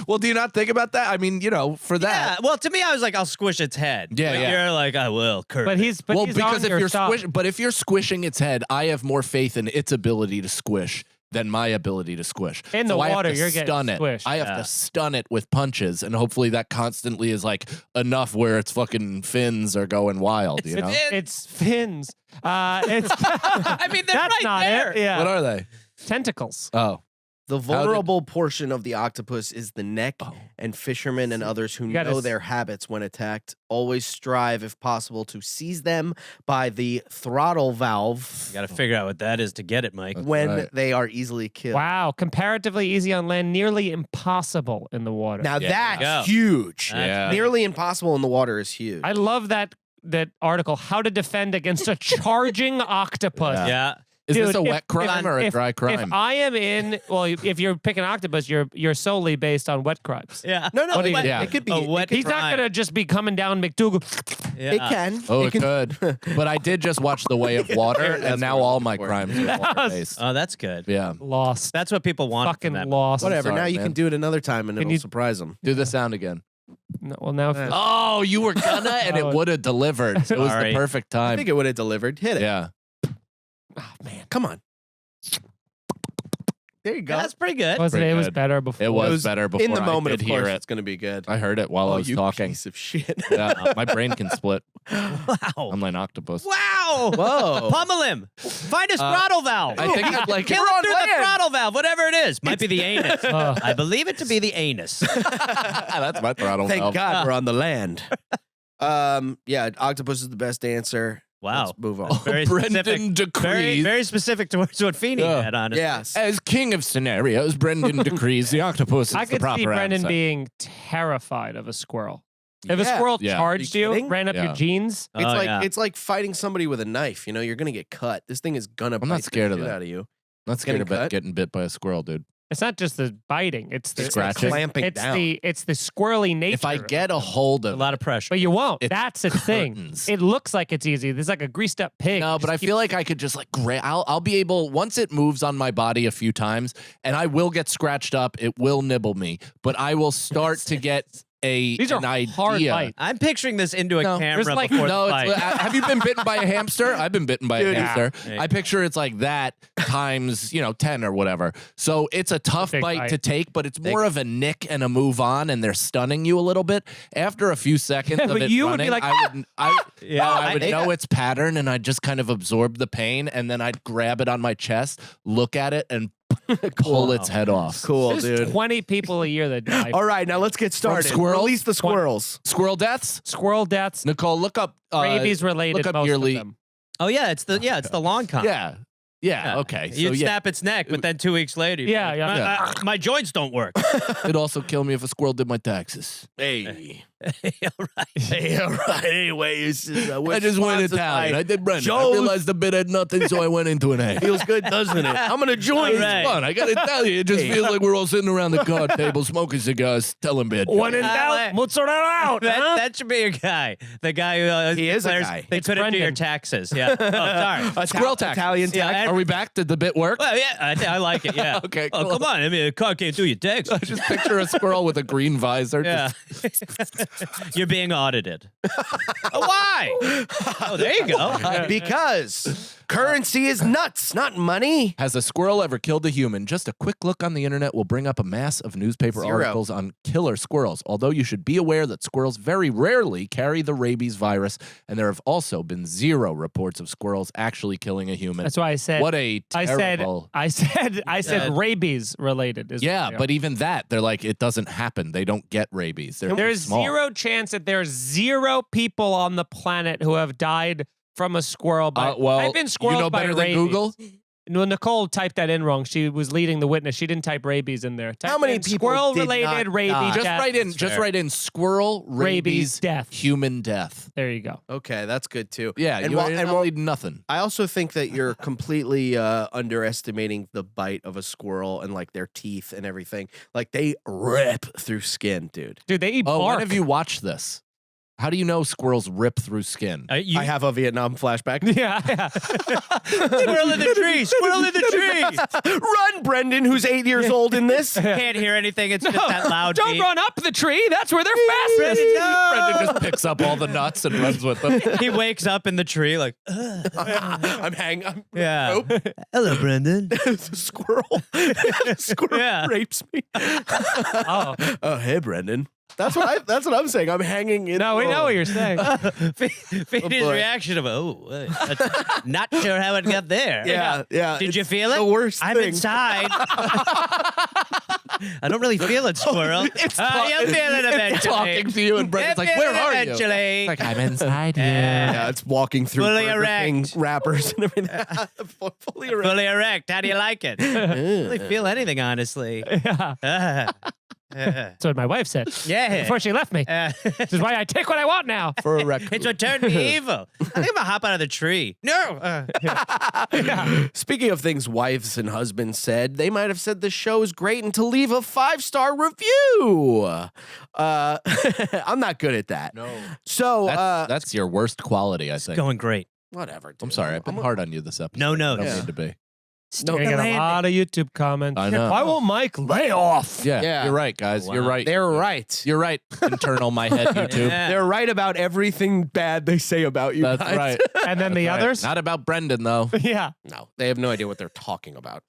Well, do you not think about that? I mean, for Yeah. that. Well, to me, I was like, I'll squish its head. Yeah, But yeah. You're like, I will. Kurt. But he's Well, he's because on if your you're side. if you're squishing its head, I have more faith in its ability to squish than my ability to squish. In the So I have water, to you're getting stun it. squished. I have Yeah. to stun it with punches, and hopefully that constantly is like enough where its fucking fins are going wild. You know, It's fins. It's I mean, they're that's right not there. it. Yeah, what are they? tentacles. Oh, The vulnerable portion of the octopus is the neck, Oh. and fishermen and others who You gotta know s- their habits when attacked always strive, if possible, to seize them by the throttle valve You got to figure out what that is to get it, Mike. when right. they are easily killed. Wow, comparatively easy on land, nearly impossible in the water. Now Yeah. that's Yeah. huge. That's Yeah. Nearly impossible in the water is huge. I love that article, How to Defend Against a Charging Octopus. Yeah. Yeah. is this Dude, a if- wet crime or a dry crime? If I am if you're picking octopus, you're solely based on wet crimes. Yeah. no, What do you- it could be. A wet He's not crime. gonna just be coming down McDougal. Yeah. It can. Oh, it could. But I did just watch The Way of Water, That's and now what I'm all looking my for. crimes are water-based. Oh, that's good. Yeah. Lost. That's what people want. Fucking from them. lost. Whatever. So now you man. can do it another time and Can it'll you- surprise them. Do the sound again. No, well, now if- Oh, you were gonna, and it Oh. would have delivered. It was Sorry. the perfect I time. think it would have delivered. Hit it. Yeah. Oh, man. Come on. There you go. That's pretty good. wasn't it? It was good. better before. It was better before in the moment, I did of course, hear it's it. going to be good. I heard it while I was you talking. piece of shit. Yeah, my brain can split. Wow. I'm like an octopus. Wow. Whoa. Pummel him. Find his throttle valve. I think I'd like Kill him through the throttle valve, whatever it is. Might be the anus. Ugh. I believe it to be the anus. That's my throttle Thank valve. God we're on the land. Yeah, octopus is the best answer. Wow. Let's move on. Very Brendan specific. decrees. Very, very specific towards what Feeney Yeah. had, honestly. Yes. As king of scenarios, Brendan decrees the octopus is I the could proper see Brendan answer. being terrified of a squirrel. If a Yeah. squirrle Yeah. charged Are you you, kidding? ran up Yeah. your jeans, It's Oh, like yeah. it's like fighting somebody with a knife. You know, you're gonna get cut. This thing is gonna. I'm not bite scared the of shit that. out of you. I'm not scared Getting about cut? getting bit by a squirrel, dude. it's not just the biting; it's the Scratching? Clamping it's down. the squirrely nature. If I get a hold A of lot of pressure. but you won't. It's That's its thing. curtains. It looks like it's easy. There's like a greased up pig. No, but I feel like I could just like I'll be able once it moves on my body a few times, and I will get scratched up. It will nibble me, but I will start to get these are an idea. hard bites. I'm picturing this into a No, camera there's like- before No, the fight. have you been bitten by a hamster? I've been bitten by Dude, a hamster. yeah. I picture it's like that times 10 or whatever. So it's a tough Big bite bite. to take, but it's more of a nick and a move on, and they're stunning you a little bit. After a few seconds Yeah, of but it you would be running, like, I would know its pattern, and I'd just kind of absorb the pain, and then I'd grab it on my chest, look at it, and pull its head off. Cool, There's dude. 20 people a year that die. All right, now let's get started. squirrels? Release the squirrels. Squirrel deaths? Squirrel deaths, Nicole, look up rabies related. look up most yearly- of them. Oh yeah, it's the long con. Yeah, okay. So You'd yeah, snap its neck, but then 2 weeks later, you'd be Yeah, like, yeah. My joints don't work. it'd also kill me if a squirrel did my taxes. Hey. All right. Hey, all right. Anyway, this is, I just went Italian. I did Brendan. I Joe's- realized the bit had nothing, so I went into an A. Feels good, doesn't it? I'm gonna join. All right. Fun. I gotta tell you, it just feels like we're all sitting around the card table smoking cigars, telling bad jokes. When in doubt, mozzarella out. huh? That should be your guy. The guy who He is a declares guy. They It's put it to your Brendan. taxes. Yeah. Oh, sorry. Squirrel tax. Italian Yeah, tax. Are we back? Did the bit work? Well, yeah, I like it. Yeah. Okay, Oh, cool. come on. I mean, a car can't do your taxes. Just picture a squirrel with a green visor. Yeah. You're being audited. Oh, why? Oh, there you go. Because Currency is nuts, not money. Has a squirrel ever killed a human? Just a quick look on the internet will bring up a mass of newspaper 0. articles on killer squirrels. Although you should be aware that squirrels very rarely carry the rabies virus, and there have also been 0 reports of squirrels actually killing a human. That's why I said. What a terrible. I said rabies related. Yeah, but even that, they're like, it doesn't happen. They don't get rabies. There's small. 0 chance that there's 0 people on the planet who have died from a squirrel. I've been squirrels you know by better rabies. than Google? No, Nicole typed that in wrong. She was leading the witness. She didn't type rabies in there. How many people squirrel-related did not rabies? die? Just write in squirrel rabies death. human death. There you go. Okay, that's good too. Yeah, and you while- don't need nothing. I also think that you're completely underestimating the bite of a squirrel and like their teeth and everything. Like they rip through skin, dude. Dude, they eat Oh, bark. when have you watched this? How do you know squirrels rip through skin? I have a Vietnam flashback. Yeah. Squirrel in the tree! Squirrel in the tree! Run, Brendan, who's 8 years old in this. Can't hear anything. It's just that loud Don't beat. run up the tree. That's where they're fastest. Brendan just picks up all the nuts and runs with them. He wakes up in the tree like, I'm hanging. yeah. Nope. Hello, Brendan. The squirrel. Squirrel Yeah. rapes me. Oh. Oh, hey, Brendan. That's what I'm saying. I'm hanging in. No, we know what you're saying. Feeney's boy. reaction of, not sure how it got there. Yeah. Did you It's feel it? The worst I'm thing. inside. I don't really feel it, squirrel. You'll feel it eventually. Talking to you, and Brendan's like, You'll where feel it are you? eventually. Like, I'm inside here. Yeah, it's walking through Fully Burger King erect. wrappers and everything. Fully erect. Fully erect. How do you like it? I don't really feel anything, honestly. Yeah. That's what my wife said Yeah. before she left me. This is why I take what I want now. For a record. It's what turned me evil. I think I'm gonna hop out of the tree. No. Speaking of things wives and husbands said, they might have said the show is great and to leave a 5-star review. I'm not good at that. No. So That's your worst quality, I think. Going great. whatever. Dude. I'm sorry. I've been hard on you this episode. No, no. I don't Yeah. need to be. You're gonna get a lot of YouTube comments. I know. Why won't Mike lay off? Yeah. You're right, guys. Wow. You're right. They're right. You're right. Internal my head YouTube. Yeah. They're right about everything bad they say about you That's guys. right. And then the Right. others? Not about Brendan though. Yeah. No, they have no idea what they're talking about.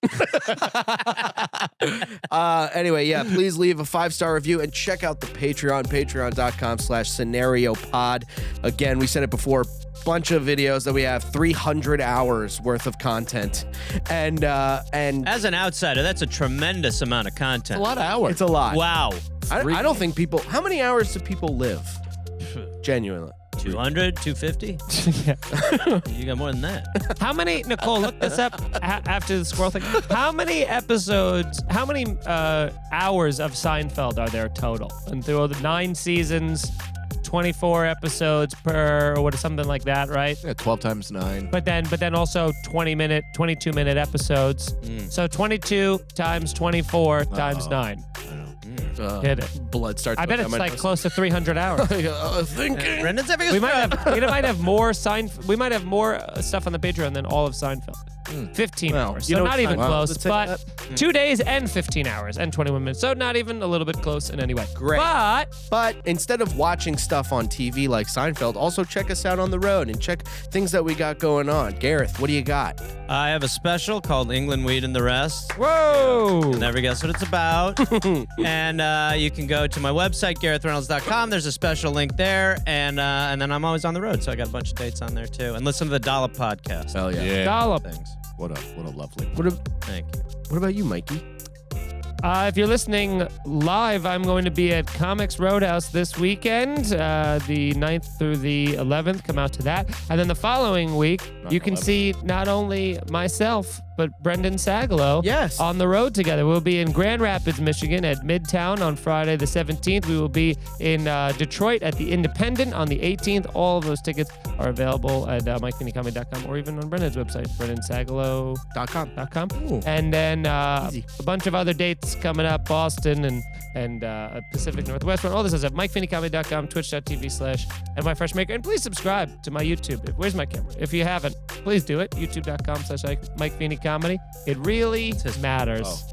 Anyway, yeah, please leave a 5-star review and check out the Patreon, patreon.com/scenariopod. Again, we said it before, bunch of videos that we have, 300 hours worth of content. And As an outsider, that's a tremendous amount of content. A lot of hours. it's a lot. Wow. I don't think people, how many hours do people live? Genuinely. 200, 250? Yeah. You got more than that. How many, Nicole, look this up after the squirrel thing. How many episodes, how many hours of Seinfeld are there total? And through all the 9 seasons, 24 episodes per, or something like that, right? Yeah, 12 times 9. But then also 22-minute episodes. So 22 times 24 times 9. Hit it. Blood starts. I bet it's like close to 300 hours. Thinking. Brendan's having a We stroke. might have more We might have more stuff on the Patreon than all of Seinfeld. 15 Well, hours. you So know not even Seinfeld close. would say But that. 2 days and 15 hours and 21 minutes. So not even a little bit close in any way. Great. But But instead of watching stuff on TV like Seinfeld, also check us out on the road and check things that we got going on. Gareth, what do you got? I have a special called England Weed and the Rest. whoa. You'll never guess what it's about. And you can go to my website, GarethReynolds.com. There's a special link there. And then I'm always on the road, so I got a bunch of dates on there too. And listen to the DOLLOP podcast. Hell Dollop. Thanks. What a lovely. Thank you. What about you, Mikey? If you're listening live, I'm going to be at Comics Roadhouse this weekend, the 9th through the 11th. Come out to that. And then the following week, you can 11th. see not only myself, but Brendan Sagalow Yes. on the road together. We'll be in Grand Rapids, Michigan at Midtown on Friday the 17th. We will be in Detroit at the Independent on the 18th. All of those tickets are available at MikeFeeneyComedy.com or even on Brendan's website, BrendanSagalow.com. And then Easy. a bunch of other dates coming up, Boston and Pacific Northwest. All this is at MikeFeeneyComedy.com, Twitch.tv/and MyFreshMaker. And please subscribe to my YouTube. Where's my camera? If you haven't, please do it. YouTube.com/MikeFeeneyComedy. It really matters.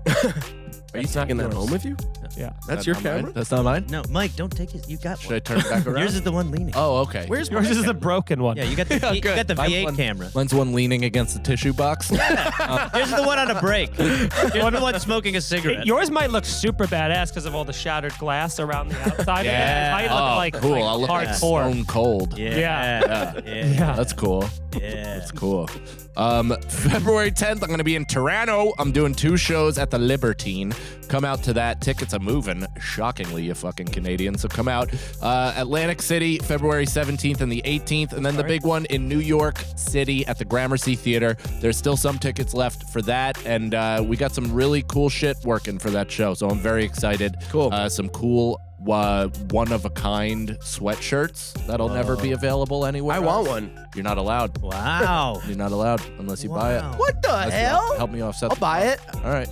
Are you taking that home with you? Yeah. That's your not mine? camera? That's not mine? No, Mike, don't take it. You got Should one. I turn it back around? Yours is the one leaning. Oh, okay. Where's Yours my is the broken one. Yeah, you got the you got the Mine's V8 one- camera. Mine's one leaning against the tissue box. Yours is the one on a break. Yours is the one smoking a cigarette. Yours might look super badass because of all the shattered glass around the outside. Yeah. It might look like cool. like I'll look like hardcore. Stone Cold. Yeah. Yeah. That's cool. Yeah. That's cool. February 10th, I'm going to be in Toronto. I'm doing 2 shows at the Libertine. Come out to that. Tickets are moving. Shockingly, you fucking Canadians. So come out. Atlantic City, February 17th and the 18th. And then the big one in New York City at the Gramercy Theater. There's still some tickets left for that. And we got some really cool shit working for that show. So I'm very excited. Cool. Some cool one-of-a-kind sweatshirts that'll never be available anywhere I want else. one. You're not allowed. Wow. You're not allowed unless you buy it. Wow. What the Unless you hell? help me offset. I'll buy it. All right.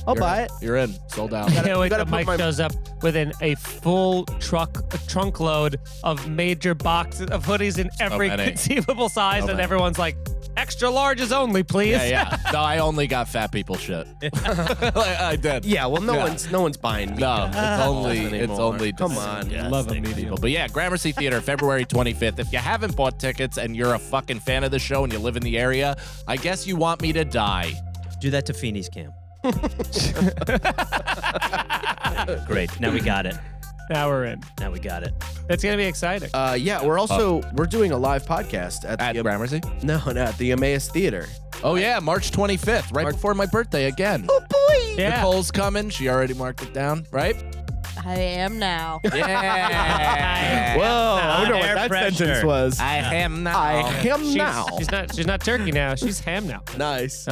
I'll You're buy in. it. You're in. Sold out. Can't wait gotta till put Mike my- shows up within a full trunk load of major boxes of hoodies in every many. conceivable size, So and many. everyone's like, extra larges only, please. Yeah. No, I only got fat people shit. I did. Yeah, well, no Yeah. one's buying me. No, it's only Come on. Love a disgusting medium. people. But yeah, Gramercy Theater, February 25th. If you haven't bought tickets and you're a fucking fan of the show and you live in the area, I guess you want me to die. Do that to Feeney's cam. Great. Now we got it. Now we're in. Now we got it. It's gonna be exciting. Yeah, we're doing a live podcast at At the Gramercy? at the Emmaus Theater. Oh yeah, March 25th, right before my birthday again. Oh boy! Yeah. Nicole's coming. She already marked it down, right? I am now. Yeah. Whoa! I wonder air what that pressure. sentence was. I am now. I am She's, now. she's not turkey now. She's ham now. Nice.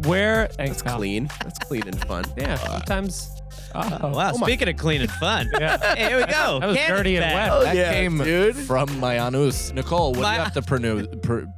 Where? Thanks, That's pal. clean. That's clean and fun. Yeah. Sometimes. Oh, wow. Speaking of clean and fun. Yeah. Hey, here we go. That was Cannon dirty and bag. wet. Oh, That yeah, came dude. from my anus. Nicole, what do you have to pronounce?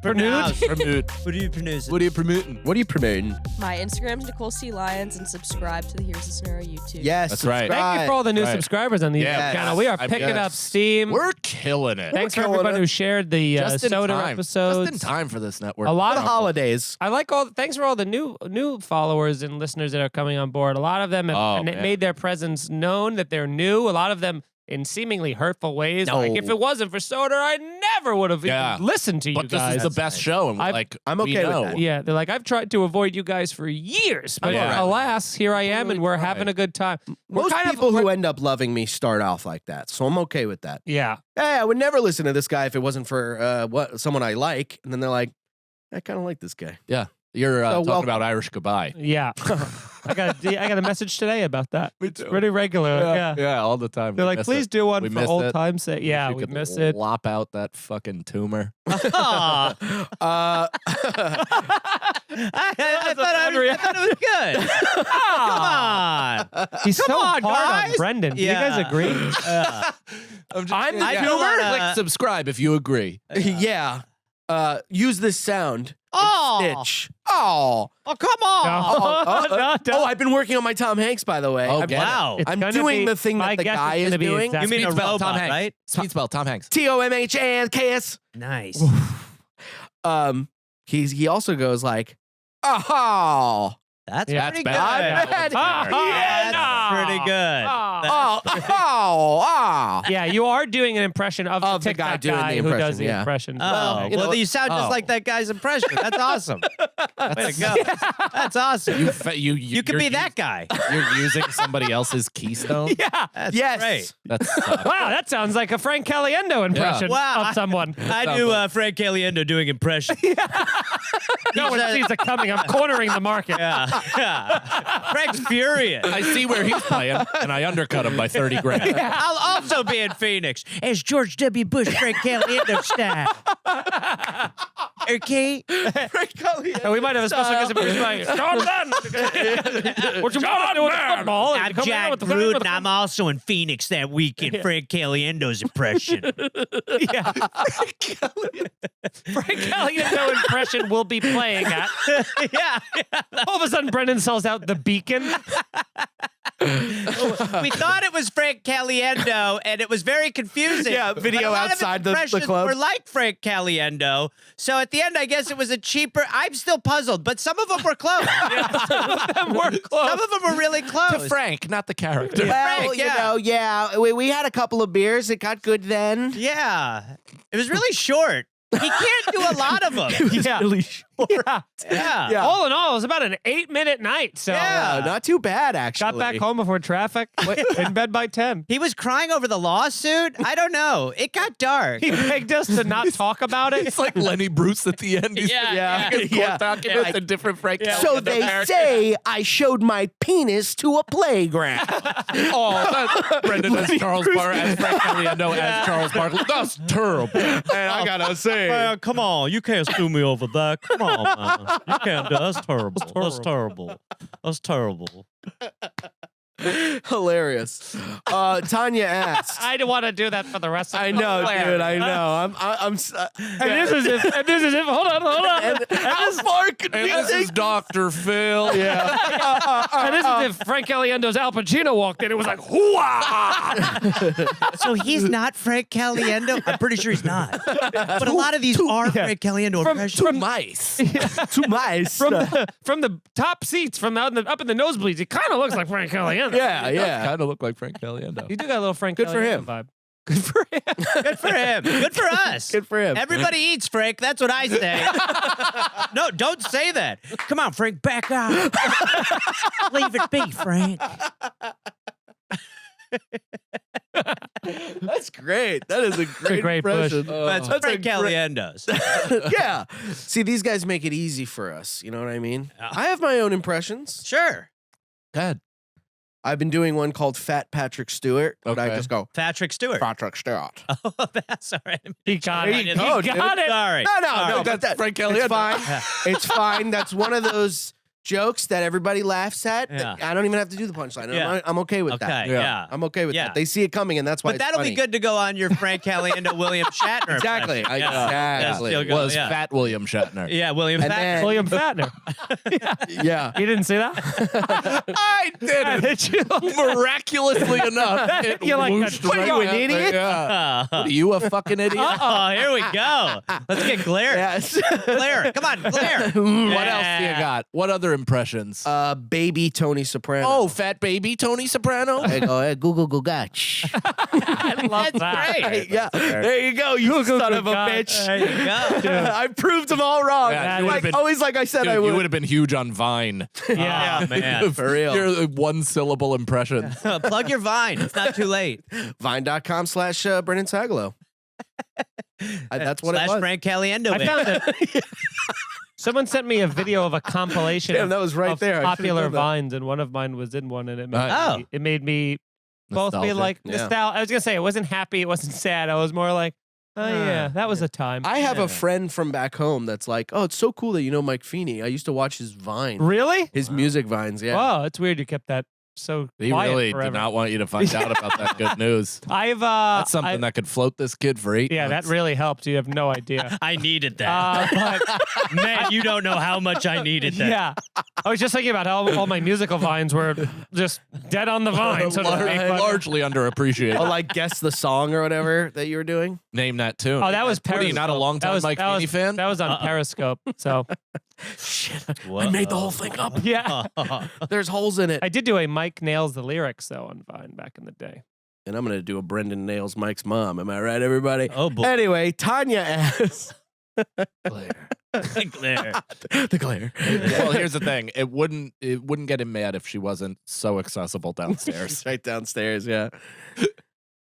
Pronounce. Promote. What do you pronounce? What are you promoting? What are you promoting? My Instagram's Nicole C. Lyons, and subscribe to the Here's the Scenario YouTube. Yes, That's right. Thank you for all the new Right. subscribers on the Yes. YouTube channel. We are I'm picking good. up steam. We're killing it. Thanks for killing everybody it. who shared the Just in Soder time. episodes. Just in time for this network. A lot For of the holidays. I like all. Thanks for all the new followers and listeners that are coming on board. A lot of them have Oh, man. made their presence known, that they're new. A lot of them in seemingly hurtful ways. No. Like if it wasn't for Soder, I never would have Yeah. even listened to you But this guys. is the best show, and I've- like I'm we okay with know. that. Yeah, they're like, I've tried to avoid you guys for years, but Yeah. alas, here I am, Really and we're try. having a good time. We're Most kind of- people who end up loving me start off like that, so I'm okay with that. yeah, Hey, I would never listen to this guy if it wasn't for someone I like, and then they're like, I kind of like this guy. You're So talking welcome. about Irish goodbye. yeah. I got a message today about that. Me It's too. pretty regular. Yeah. all the time. They're We like, miss please it. do one We for missed old it. time's sake. Yeah, Wish we could missed it. Lop out that fucking tumor. Aw. Uh, I thought it was good. Come on. He's Come so on, hard on guys. Brendan. Do you guys Yeah. agree? I'm the I feel Click like, subscribe if you agree. yeah. Use this sound. Oh. Stitch. Oh. Oh, come on. No. I've been working on my Tom Hanks, by the way. Oh, I'm, get it. Wow. It's I'm gonna doing be- the thing my that the guess guy is is gonna be doing. exact- You mean Speed a spell, Tom robot, Hanks. right? Speed spell, Tom Hanks. TOMHANKS. Nice. He also goes like, oh, That's Yeah, pretty that's good. bad. bad. That's pretty good. oh. Yeah, you are doing an impression of, Of the the guy TikTok doing the guy who impression, does the yeah. impression. Oh, you know, well, you sound just like that guy's impression. That's awesome. Way to go. That's awesome. You could you're be that guy. You're using somebody else's keystone. Yeah. That's Yes. great. That's Wow, that sounds like a Frank Caliendo impression Wow. of someone. I do Frank Caliendo doing impressions. No one sees it coming. I'm cornering the market. Yeah. Frank's furious. I see where he's playing, and I undercut him by 30 grand. I'll also be in Phoenix as George W. Bush, Frank Caliendo style. Okay? And we might have a special guest appearance by John Madden. What you want to do with the football? I'm Jack Gruden. I'm also in Phoenix that weekend. Frank Caliendo's impression. Yeah. Frank Caliendo impression will be playing at. Yeah. All of a sudden, Brendan sells out the Beacon. We thought it was Frank Caliendo, and it was very confusing. Yeah, video But a lot outside of the impressions club. were like Frank Caliendo. So at the end, I guess it was a cheaper. I'm still puzzled, but some of them were close. Some of them were close. Some of them were really close. To Frank, not the character. Well, Frank, you yeah. know, yeah, we had a couple of beers. It got good then. Yeah, it was really short. He can't do a lot of them. Yeah. Really short. Yeah. Yeah. Yeah. All in all, it was about an 8-minute night. So Yeah. Not too bad, actually. got back home before traffic. In bed by 10. He was crying over the lawsuit. I don't know. It got dark. He begged us to not talk about it. It's like Lenny Bruce at the end. He's Yeah. his court documents and different Frank So Caliendo they characters. say I showed my penis to a playground. Oh, that's Brendan as Charles Barkley, as Frank Caliendo as Charles Barkley. That's terrible. And I gotta say, Man, come on. You can't sue me over that. Come on, man. You can't do That's terrible. That's terrible. That's terrible. hilarious. Tanya asks. I don't want to do that for the rest of the I know, dude. I know. I'm. And this is if. Hold on. And how far could And we this take? is Dr. Phil. Yeah. And this is if Frank Caliendo's Al Pacino walked in. It was like, hooah! So he's not Frank Caliendo? I'm pretty sure he's not. But a lot of these are Frank Caliendo impressions. Two mice. Too nice. From the top seats, from up in the nosebleeds, he kind of looks like Frank Caliendo. Yeah. Kind of look like Frank Caliendo. You do got a little Frank Good for Caliendo him. vibe. Good for him. Good for him. Good for us. Good for him. Everybody eats, Frank. That's what I say. No, don't say that. Come on, Frank, back up. Leave it be, Frank. That's great. That is a great push. impression. That's what Frank Caliendo's. Yeah. See, these guys make it easy for us. You know what I mean? Yeah. I have my own impressions. Sure. God. I've been doing one called Fat Patrick Stewart. But I Okay. just go, Patrick Stewart. Patrick Stewart. Oh, that's all right. He got There it. you He go, got it. Sorry. No, Sorry. but That's Frank it's Caliendo. fine. It's fine. That's one of those jokes that everybody laughs at. Yeah. I don't even have to do the punchline. Yeah. I'm okay with that. Okay, yeah. I'm okay with Yeah. that. They see it coming, and that's why But it's that'll funny. be good to go on your Frank Caliendo, William Shatner. Exactly. impression. Exactly. Still good. Was Yeah. Fat William Shatner. Yeah, William And Shatner. then- William Fatner. Yeah. You didn't see that? I did it. Did you? Miraculously enough. It You're like, whooshed what, right you an past me. idiot? Yeah. What, are you a fucking idiot? Oh, here we go. Let's get Glare. Yes. Glare. Come on, Glare. What else do you got? What other impressions? Baby Tony Soprano. Oh, fat baby Tony Soprano. I go, Google Gugach. I love That's that. great. Yeah. There you go, you son of a Gugach. bitch. There you go. I proved them all wrong. Yeah, you like, would've been- always like I said Dude, I you would. would have been huge on Vine. Yeah. Oh, man. For real. Your one syllable impression. Plug your Vine. It's not too late. Vine.com/Brendan Sagalow. That's what Slash it was. Frank Caliendo. I bit. found it. Someone sent me a video of a compilation Damn, of, that was right of there. I should've popular done that. vines, and one of mine was in one, and it made, Nice. me, it made me both be Nostalgic. like Yeah. nostalgic. I was gonna say it wasn't happy, it wasn't sad. I was more like, oh yeah, that was a time. I have Yeah. a friend from back home that's like, oh, it's so cool that you know Mike Feeney. I used to watch his Vine. Really? His music Vines, yeah. Wow, it's weird you kept that so He quiet really forever. did not want you to find out about that good news. I've That's something that could float this kid for 8 yeah, that months. really helped. You have no idea. I needed that. But Man, you don't know how much I needed that. yeah, I was just thinking about how all my musical vines were just dead on the vine. So to speak, but- largely underappreciated. Oh, like guess the song or whatever that you were doing? Name that tune. Oh, that was What, are you not a Periscope. long That time was- Mike that was- Feeney fan? That was on Periscope. So I made the whole thing up. yeah, There's holes in it. I did do a Mike nails the lyrics though on Vine back in the day. And I'm going to do a Brendan Nails Mike's mom. Am I right, everybody? Oh, boy. Anyway, Tanya asks. Glare. The glare. Well, here's the thing. It wouldn't get him mad if she wasn't so accessible downstairs. Right downstairs, yeah.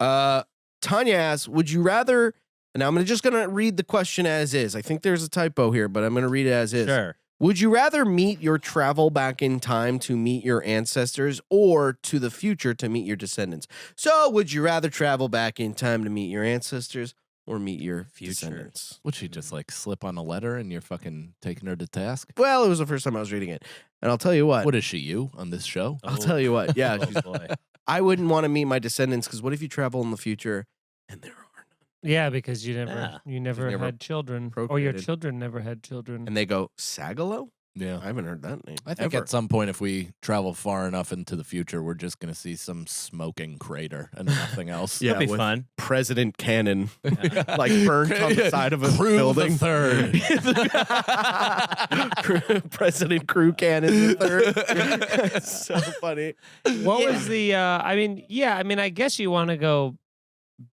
Tanya asks, would you rather, and I'm just going to read the question as is. I think there's a typo here, but I'm going to read it as is. Sure. Would you rather meet your travel back in time to meet your ancestors or to the future to meet your descendants? So, would you rather travel back in time to meet your ancestors or meet your descendants? Would she just like slip on a letter and you're fucking taking her to task? Well, it was the first time I was reading it. And I'll tell you what. What is she, you, on this show? I'll tell you what. Yeah, Oh, she's- boy. I wouldn't want to meet my descendants because what if you travel in the future and there are none? Yeah, because you Yeah. never never had children, or your procreated. children never had children. And they go, Sagalow? Yeah. I haven't heard that name. I think ever. at some point, if we travel far enough into the future, we're just going to see some smoking crater and nothing else. Yeah, That'll be with fun. President Cannon, like burnt on the side of a Crew building. the third. President Crew Cannon the third. It's so funny. What was the? I guess you want to go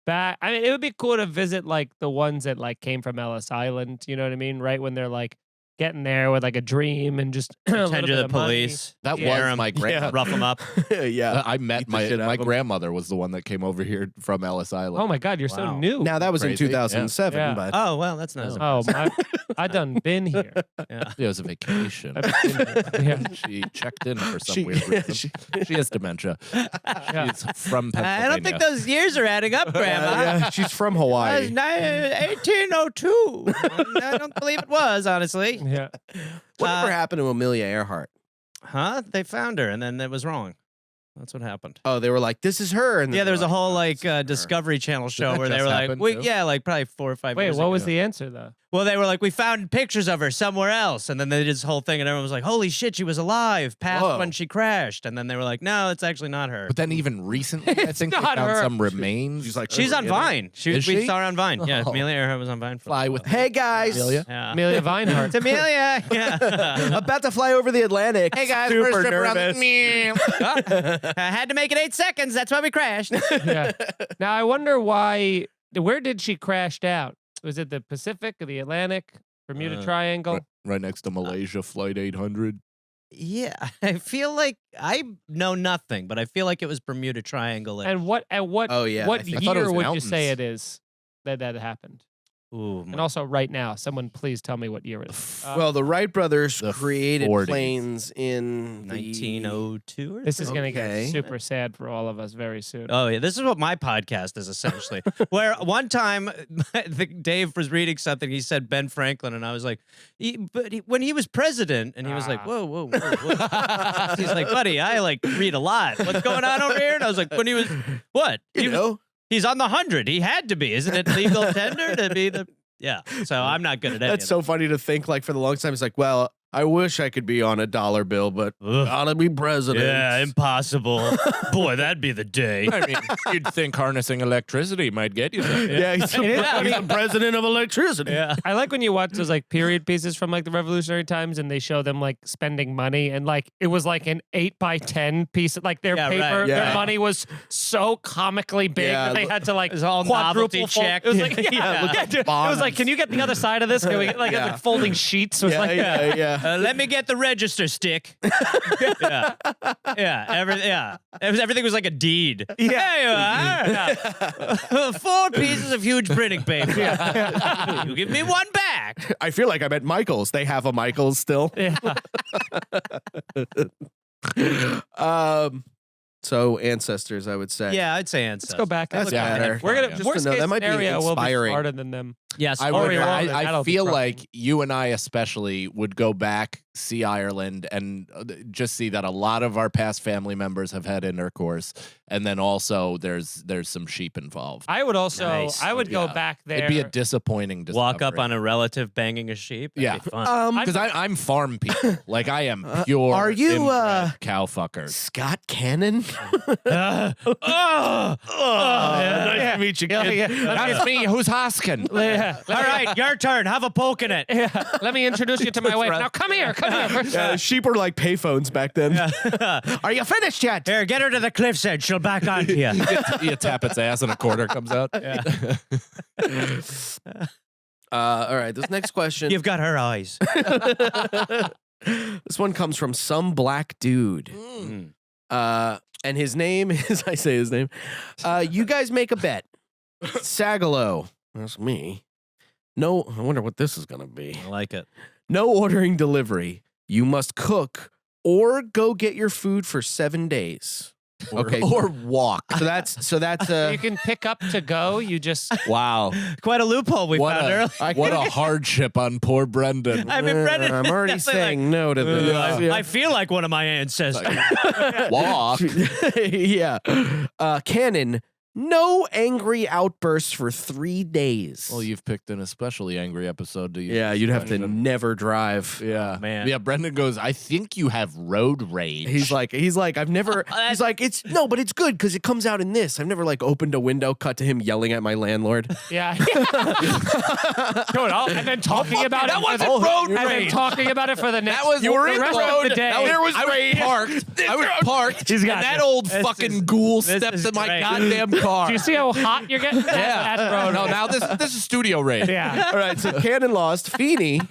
back. I mean, it would be cool to visit like the ones that like came from Ellis Island. You know what I mean? Right when they're like getting there with like a dream and just a little Attend to bit the of money. police. That Scare was 'em, my grandmother. rough them up. Yeah. I met Beat the shit out my of 'em. grandmother was the one that came over here from Ellis Island. Oh my God, you're so Wow. new. Now that was Crazy. in 2007, Yeah. but Oh, well, that's nice. I done been here. Yeah. It was a vacation. I've been here. Yeah. She checked in for some She- weird reason. She has dementia. Yeah. She's from Pennsylvania. I don't think those years are adding up, Grandma. yeah, she's from That was Hawaii. 1802. I don't believe it was, honestly. Yeah. Whatever happened to Amelia Earhart? Huh? They found her, and then it was wrong. That's what happened. Oh, they were like, "This is her." And then Yeah, there they're was a like, whole "Oh, like it's not her." Discovery Channel show that where they just were like, happen, we, too? yeah, like probably 4 or 5 Wait, years what was ago. the answer though? Well, they were like, we found pictures of her somewhere else. And then they did this whole thing, and everyone was like, holy shit, she was alive past Whoa. when she crashed. And then they were like, no, it's actually not her. But then even recently, I It's think they not found her. some remains. She's like, She's on Vine. Is We she? saw her on Vine. Yeah, Oh. Amelia Earhart was on Vine. For Fly a with while. "Hey guys, Amelia. Yeah. Amelia Vinehart. It's Amelia. Yeah. about to fly over the Atlantic." Hey guys, super first trip around nervous. I had to make it 8 seconds. That's why we crashed. Yeah. Now I wonder why. Where did she crash down? Was it the Pacific or the Atlantic? Bermuda Triangle? Right next to Malaysia, Flight 800. Yeah, I feel like I know nothing, but I feel like it was Bermuda Triangle. And what? Oh, yeah, I What think- I thought it year was would you mountains. say it is that happened? Ooh, And also, right now, someone please tell me what year it is. Well, the Wright brothers The created 40s. planes in the 1902 or this is going to okay. get super sad for all of us very soon. Oh yeah, this is what my podcast is essentially. Where one time, Dave was reading something, he said Ben Franklin, and I was like, when he was president, and he was like, whoa, whoa, whoa, whoa. He's like, buddy, I like read a lot. What's going on over here? And I was like, when he was what? You know, He's on the 100. He had to be. Isn't it legal tender to be the? Yeah. So I'm not good at any that's of so funny to think. Like for the long time, it's like, well, I wish I could be on a dollar bill, but Ugh. gotta be president. Yeah, impossible. Boy, that'd be the day. I mean, you'd think harnessing electricity might get you there. Yeah, he's the president of electricity. Yeah. I like when you watch those like period pieces from like the Revolutionary times, and they show them like spending money, and like it was like an 8x10 piece. Like their Yeah, right. paper, Yeah. their money was so comically big Yeah, that they had to like It was all quadruple novelty fold. check. It was like Yeah, look at dude, it was like, can you get the other side of this? Can we get like, Yeah. like folding sheets? It was Yeah, like, yeah. Let me get the register stick. Yeah, yeah. Everything was like a deed. Yeah. There you are. 4 pieces of huge printing paper. You give me one back. I feel like I'm at Michael's. They have a Michael's still. Yeah. So ancestors, I would say. Yeah, I'd say ancestors. Let's go back. That's Look at better. that. We're gonna Just to worst know, case that might be scenario. We'll be inspiring. smarter than them. Yes. I, Or would, you're wrong, I that'll be feel wrong. like you and I especially would go back, see Ireland, and just see that a lot of our past family members have had intercourse, and then also there's some sheep involved. I would also. Nice. I would go Yeah. back there. It'd be a disappointing Walk up discovery. on a relative banging a sheep. That'd Yeah. be fun. Because I'm farm people. Like I am pure. are you, inbred cow fuckers? Scott Cannon. nice to meet you, That's me. Who's Hoskin? Yeah. All right, your turn. Have a poke in it. Yeah. Let me introduce you to my wife. Now come here. Come here. Sheep were like payphones back then. Are you finished yet? Here, get her to the cliff's edge. She'll back onto you. You tap its ass and a quarter comes out. All right, this next question. You've got her eyes. This one comes from some black dude. And his name is, I say his name. You guys make a bet. Sagalow. That's me. No, I wonder what this is going to be. I like it. No ordering delivery. You must cook or go get your food for 7 days. Okay. Or walk. So that's You can pick up to go. You just wow. Quite a loophole we found earlier. What a hardship on poor Brendan. I mean, Brendan, I'm already definitely saying no to this. I feel like one of my ancestors. Walk. Yeah. Cannon, No angry outbursts for 3 days. Well, you've picked an especially angry episode to use. Yeah, you'd have to never drive. Yeah, man. Yeah, Brendan goes, I think you have road rage. He's like, I've never. He's like, it's no, but it's good because it comes out in this. I've never like opened a window, cut to him yelling at my landlord. Yeah. And then talking about that it. wasn't for the, road and then rage. talking about it for the next. That was the you were in rest road. of the day. There was parked. I was parked. He's And got that you. old This fucking is- ghoul this stepped is in my great. goddamn car. Do you see how hot you're getting? Yeah. That's road No, rage. now this is studio rage. Yeah. All right, so Cannon lost. Feeney,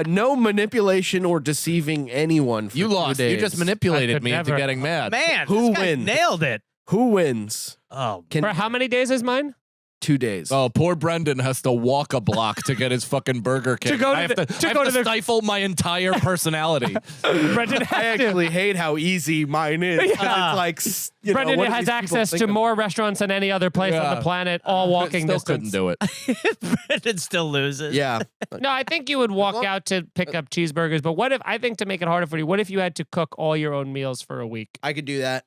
no manipulation or deceiving anyone. For You 2 lost. You days. just I manipulated could me into never. getting mad. Man, Who this guy wins? nailed it. Who wins? Oh, For how many days is mine? 2 days. Oh, poor Brendan has to walk a block to get his fucking Burger King. go to I have the- to, to I go have to to the- stifle my entire personality. Brendan I has to. actually hate how easy mine is. It's like, you know, Brendan what do has these people access think to of- more restaurants than any other place on Yeah. the planet, all walking Still distance. couldn't do it. Brendan still loses. Yeah. No, I think you would walk out to pick up cheeseburgers. But what if, I think to make it harder for you, what if you had to cook all your own meals for a week? I could do that.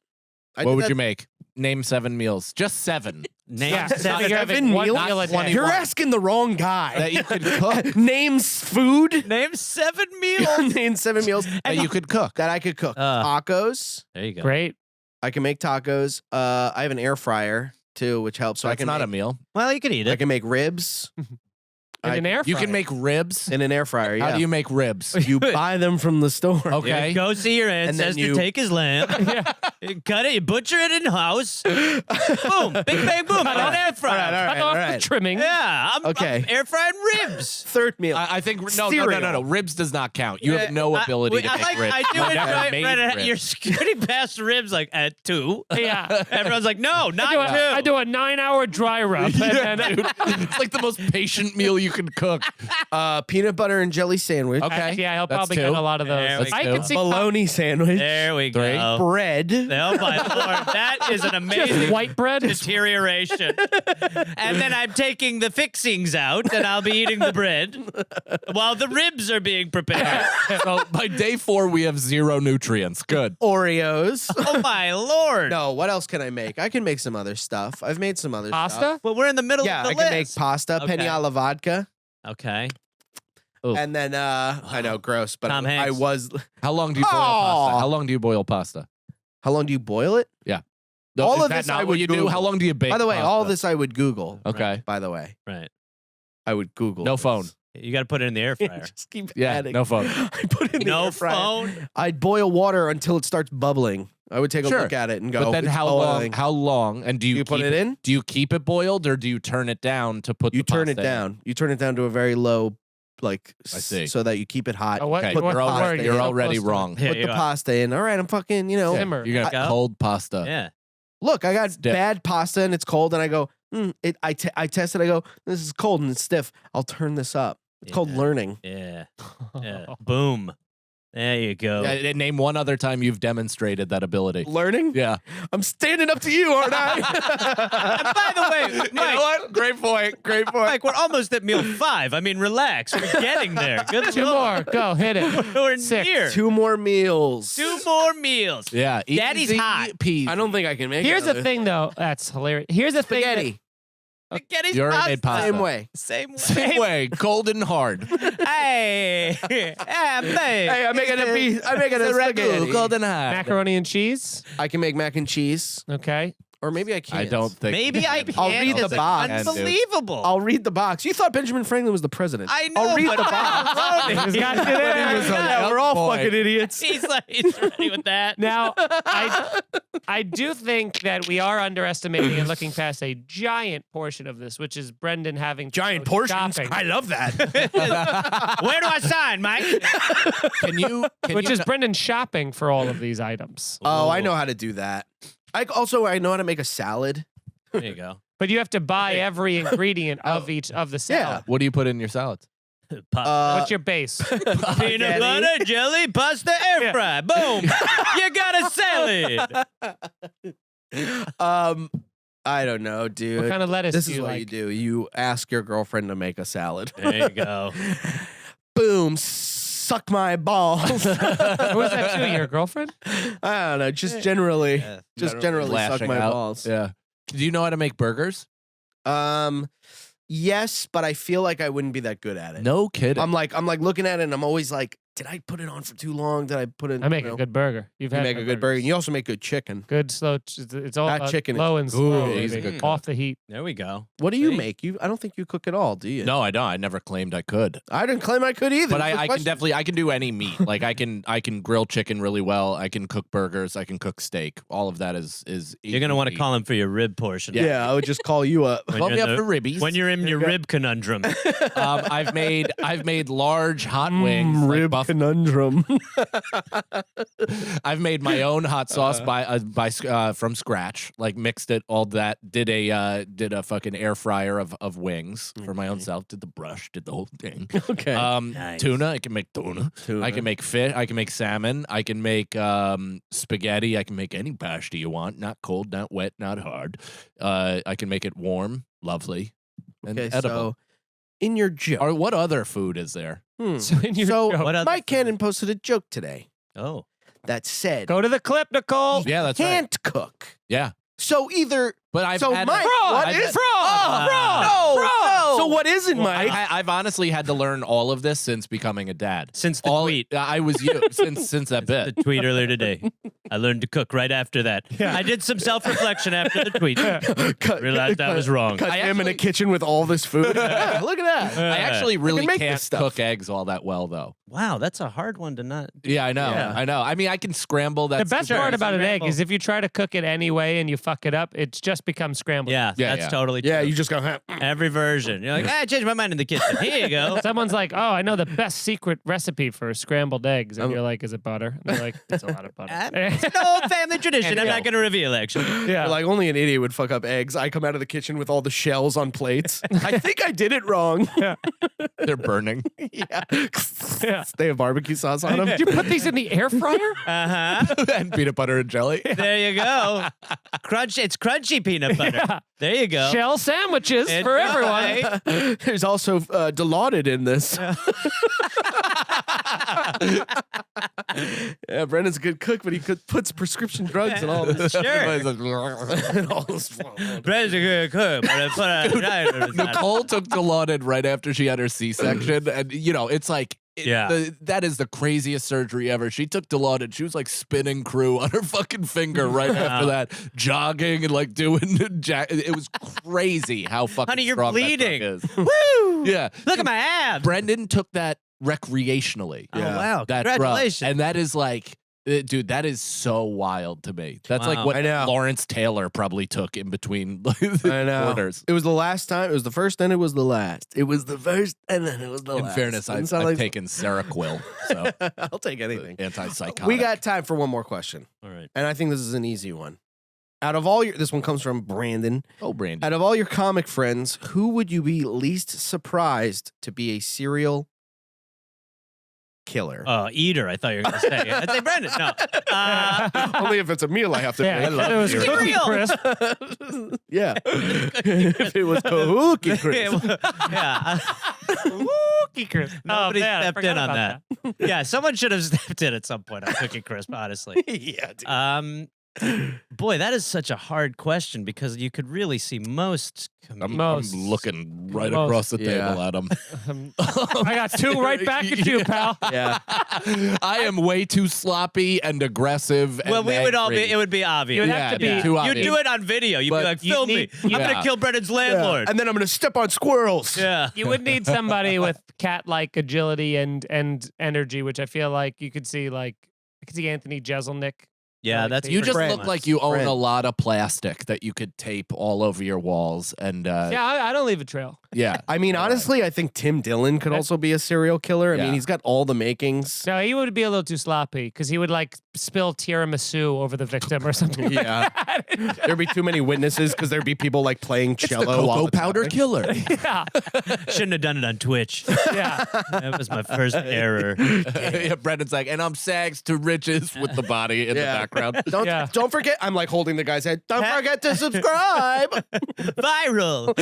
What would you make? Name 7 meals. Just 7. Name Yeah, seven. you're having one meals? meal a day. You're asking the wrong guy. That you could cook. Names food. Name 7 meals. Name 7 meals That you could cook. that I could cook. Tacos. There you go. Great. I can make tacos. I have an air fryer too, which helps. So I That's can not make, a meal. Well, you could eat I it. can make ribs In an air You fryer. can make ribs. in an air fryer. Yeah. How do you make ribs? You buy them from the store. Okay. You go see your then ancestor, you- take his lamb, you cut it, you butcher it in house. Boom. Big bang boom. Cut On off- an air fryer. all right, Cut off all the right. trimming. Yeah. I'm Okay. air frying ribs. Third meal. I think no. Cereal. Ribs does not count. You have no I- ability to I make like- ribs. I do You've never enjoy made Brennan, ribs. you're skirting past ribs like at 2. Yeah. Everyone's like, no, not I 2. do a 9-hour dry rub. Yeah, and then, dude. It's like the most patient meal you can cook. Peanut butter and jelly sandwich. Okay. Yeah, he'll That's probably 2. get a lot of those. There we I go. can see Bologna sandwich. There we 3. go. Bread. Oh my lord, that is an just amazing white bread. deterioration. And then I'm taking the fixings out, and I'll be eating the bread while the ribs are being prepared. So by day 4, we have 0 nutrients. Good. Oreos. Oh my lord! No, what else can I make? I can make some other stuff. I've made some other Pasta? stuff. Well, we're in the middle Yeah, of the I can make list. pasta, Okay. penne alla vodka, Okay. Ooh. and then I know, gross, but Tom I Hanks. was. How long do you boil pasta? How long do you boil pasta? How long do you boil it? No, All is of that this not I what would you do? Google. How long do you bake? By the way, all pasta? this I would Google. Okay. By the way, Right. I would Google. No this. phone. You got to put it in the air fryer. Just keep Yeah, adding. no phone. I put it in the No air fryer. phone. I'd boil water until it starts bubbling. I would take a Sure. look at it and go. But then "It's how long? boiling." How long? And do you, You put keep it in? Do you keep it boiled or do you turn it down to put? You the turn it pasta in? down. You turn it down to a very low, like, I see. so that you keep it hot. Oh, what, Okay, Put what the pasta word? in. You're So already close to it. wrong. Yeah, Put you the are. pasta in. All right, I'm fucking. You know, Simmer. You got Go. cold pasta. Yeah. look, I got Stiff. bad pasta and it's cold, and I go, I test it. I go, this is cold and it's stiff. I'll turn this up. It's called Yeah. learning. Yeah. Yeah. Boom. There you go. Yeah, name one other time you've demonstrated that ability. Learning? Yeah. I'm standing up to you, aren't I? And by the way, Mike, You know what? Great point. Great point. Mike, we're almost at meal 5. I mean, relax. We're getting there. Good 2 Lord. more. Go, hit it. We're 6. near. 2 more meals. 2 more meals. Yeah. Daddy's easy hot. peasy. I don't think I can make Here's it. the thing, though. That's hilarious. Here's the thing. Spaghetti. Spaghetti's You already made pasta. Same way. Same way. Same way. Cold and hard. Hey. Hey, I'm making a piece. I'm making a spaghetti. Cold and hard. Macaroni and cheese. I can make mac and cheese, Okay. or maybe I can't. I don't think. Maybe I can. I'll read the It's box. Unbelievable. I'll read the box. You thought Benjamin Franklin was the president. I know. I'll read but the box. He's got you there. He was like, yeah, we're all fucking idiots. He's like, he's ready with that. Now, I do think that we are underestimating and looking past a giant portion of this, which is Brendan having to Giant go portions. shopping, I love that. Where do I sign, Mike? Can you? which is Brendan shopping for all of these items. Oh, I know how to do that. I know how to make a salad. There you go. But you have to buy every ingredient of each of the salad. What do you put in your salads? What's your base? Peanut butter, jelly, pasta, air Yeah. fry. Boom. You got a salad. I don't know, dude. What kind of lettuce This do is you what like? you do. You ask your girlfriend to make a salad. There you go. Boom. Suck my balls. Who was that to? Your girlfriend? I don't know. Just generally, just generally suck Lashing my out. balls. Yeah. Do you know how to make burgers? Yes, but I feel like I wouldn't be that good at it. No kidding. I'm like looking at it and I'm always like, did I put it on for too long? Did I put it? I make a good burger. You make a good burger. And you also make good chicken. Good slow. It's all That chicken is- low and slow. Ooh, he's a baby. good Off the heat. There we go. What do you See? make? I don't think you cook at all, do you? No, I don't. I never claimed I could. I didn't claim I could either. But Good I can question. definitely I can do any meat. Like I can grill chicken really well. I can cook burgers. I can cook steak. All of that is You're gonna want to easy. call him for your rib portion. Yeah, I would just call you up. When Call you're me in up for ribbies. When you're in your rib conundrum. I've made large hot wings. like Rib buff- conundrum. I've made my own hot sauce from scratch. Like mixed it all that. Did a fucking air fryer of wings for my own self. Did the brush. Did the whole thing. Okay. Nice. Tuna. I can make tuna. I can make fish. I can make salmon. I can make spaghetti. I can make any pasta you want. Not cold. Not wet. Not hard. I can make it warm. Lovely. And Okay, edible. so in your joke. Or what other food is there? So in your So joke- What other Mike food? Cannon posted a joke today Oh. that said Go to the clip, Nicole. Yeah, that's right. can't cook. Yeah, So either but I've so had Mike, Fraud! what I've is had- Fraud! Fraud! No, Fraud! no. So what isn't Well, Mike? I've honestly had to learn all of this since becoming a dad. Since the tweet. I was you since that The bit. tweet earlier today. I learned to cook right after that. I did some self-reflection after the tweet. Realized I was wrong. Cut I him in a actually- kitchen with all this food. Yeah, look at that. I actually really make this can't stuff. cook eggs all that well, though. Wow, that's a hard one to not. Yeah, I know. Yeah. I know. I mean, I can scramble that. The best super part easy. about an egg Scramble. is if you try to cook it anyway and you fuck it up, it's just becomes scrambled. Yeah, Yeah, that's yeah. totally true. Yeah, you just go. Huh. Every version. You're like, I changed my mind in the kitchen. Here you go. Someone's like, "Oh, I know the best secret recipe for scrambled eggs," and you're like, "Is it butter?" And they're like, "It's a lot of butter." It's an old family tradition. I'm not going to reveal, actually. Yeah. Like only an idiot would fuck up eggs. I come out of the kitchen with all the shells on plates. I think I did it wrong. They're burning. Yeah. Yeah. They have barbecue sauce on them. Did you put these in the air fryer? Uh-huh. And peanut butter and jelly. There you go. It's crunchy peanut butter. Yeah. There you go. Shell sandwiches Enjoy. for everyone. There's also DOLLOP in this. Yeah, Brendan's a good cook, but he puts prescription drugs and all this. Sure. and all this. Brad's a good cook, but I put a Nicole took Dilaudid right after she had her C-section, and it's like. Yeah. That is the craziest surgery ever. She took Dilaudid. She was like spinning crew on her fucking finger right after that, jogging and like doing. It was crazy how fucking. Honey, you're strong that bleeding. drug is. Woo! Yeah, Look at my abs. Brendan took that recreationally. Oh, wow. That drug. Congratulations. And that is like. Dude, that is so wild to me. That's Wow. like what I know. Lawrence Taylor probably took in between I know. quarters. It was the last time. It was the first, and it was the last. It was the first, and then it was the In last. fairness, Doesn't I've sound like- taken Seroquel, so I'll take anything. antipsychotic. We got time for one more question, All right. and I think this is an easy one. Out of all this one comes from Brandon. Brandon. Out of all your comic friends, who would you be least surprised to be a serial killer? Eater, I thought you were going to say. I'd say Brendan. No. Only if it's a meal I have to Yeah, make. it was cereal. Cookie Crisp. Yeah. If it was Cookie Crisp. Yeah. Cookie Crisp. Nobody man, I stepped forgot in on about that. Yeah, someone should have stepped in at some point on Cookie Crisp, honestly. Yeah, dude. Boy, that is such a hard question because you could really see most. I'm Most- looking right most- across the Yeah. table at him. I got two right back at you, pal. Yeah. I am way too sloppy and aggressive. Well, and we would all be. angry. It would be obvious. You would Yeah, have to be. yeah. Too You'd obvious. do it on video. You'd But be like, you "Film need- me! you- I'm Yeah. gonna kill Brendan's Yeah. landlord." And then I'm going to step on squirrels. Yeah. You would need somebody with cat-like agility and energy, which I feel like you could see. Like I could see Anthony Jeselnik. Yeah, that's You just Friend. look like you own Friend. a lot of plastic that you could tape all over your walls. And Yeah, I don't leave a trail. yeah. I mean, honestly, I think Tim Dillon could also be a serial killer. I mean, Yeah. he's got all the makings. No, he would be a little too sloppy because he would like spill tiramisu over the victim or something. Yeah. There'd be too many witnesses because there'd be people like playing cello. the while cocoa it's powder happening. killer. Yeah, Shouldn't have done it on Twitch. yeah. That was my first error. Yeah, Brendan's like, and I'm sags to riches with the body in Yeah. the background. Don't forget. I'm like holding the guy's head. Don't forget to subscribe. Viral.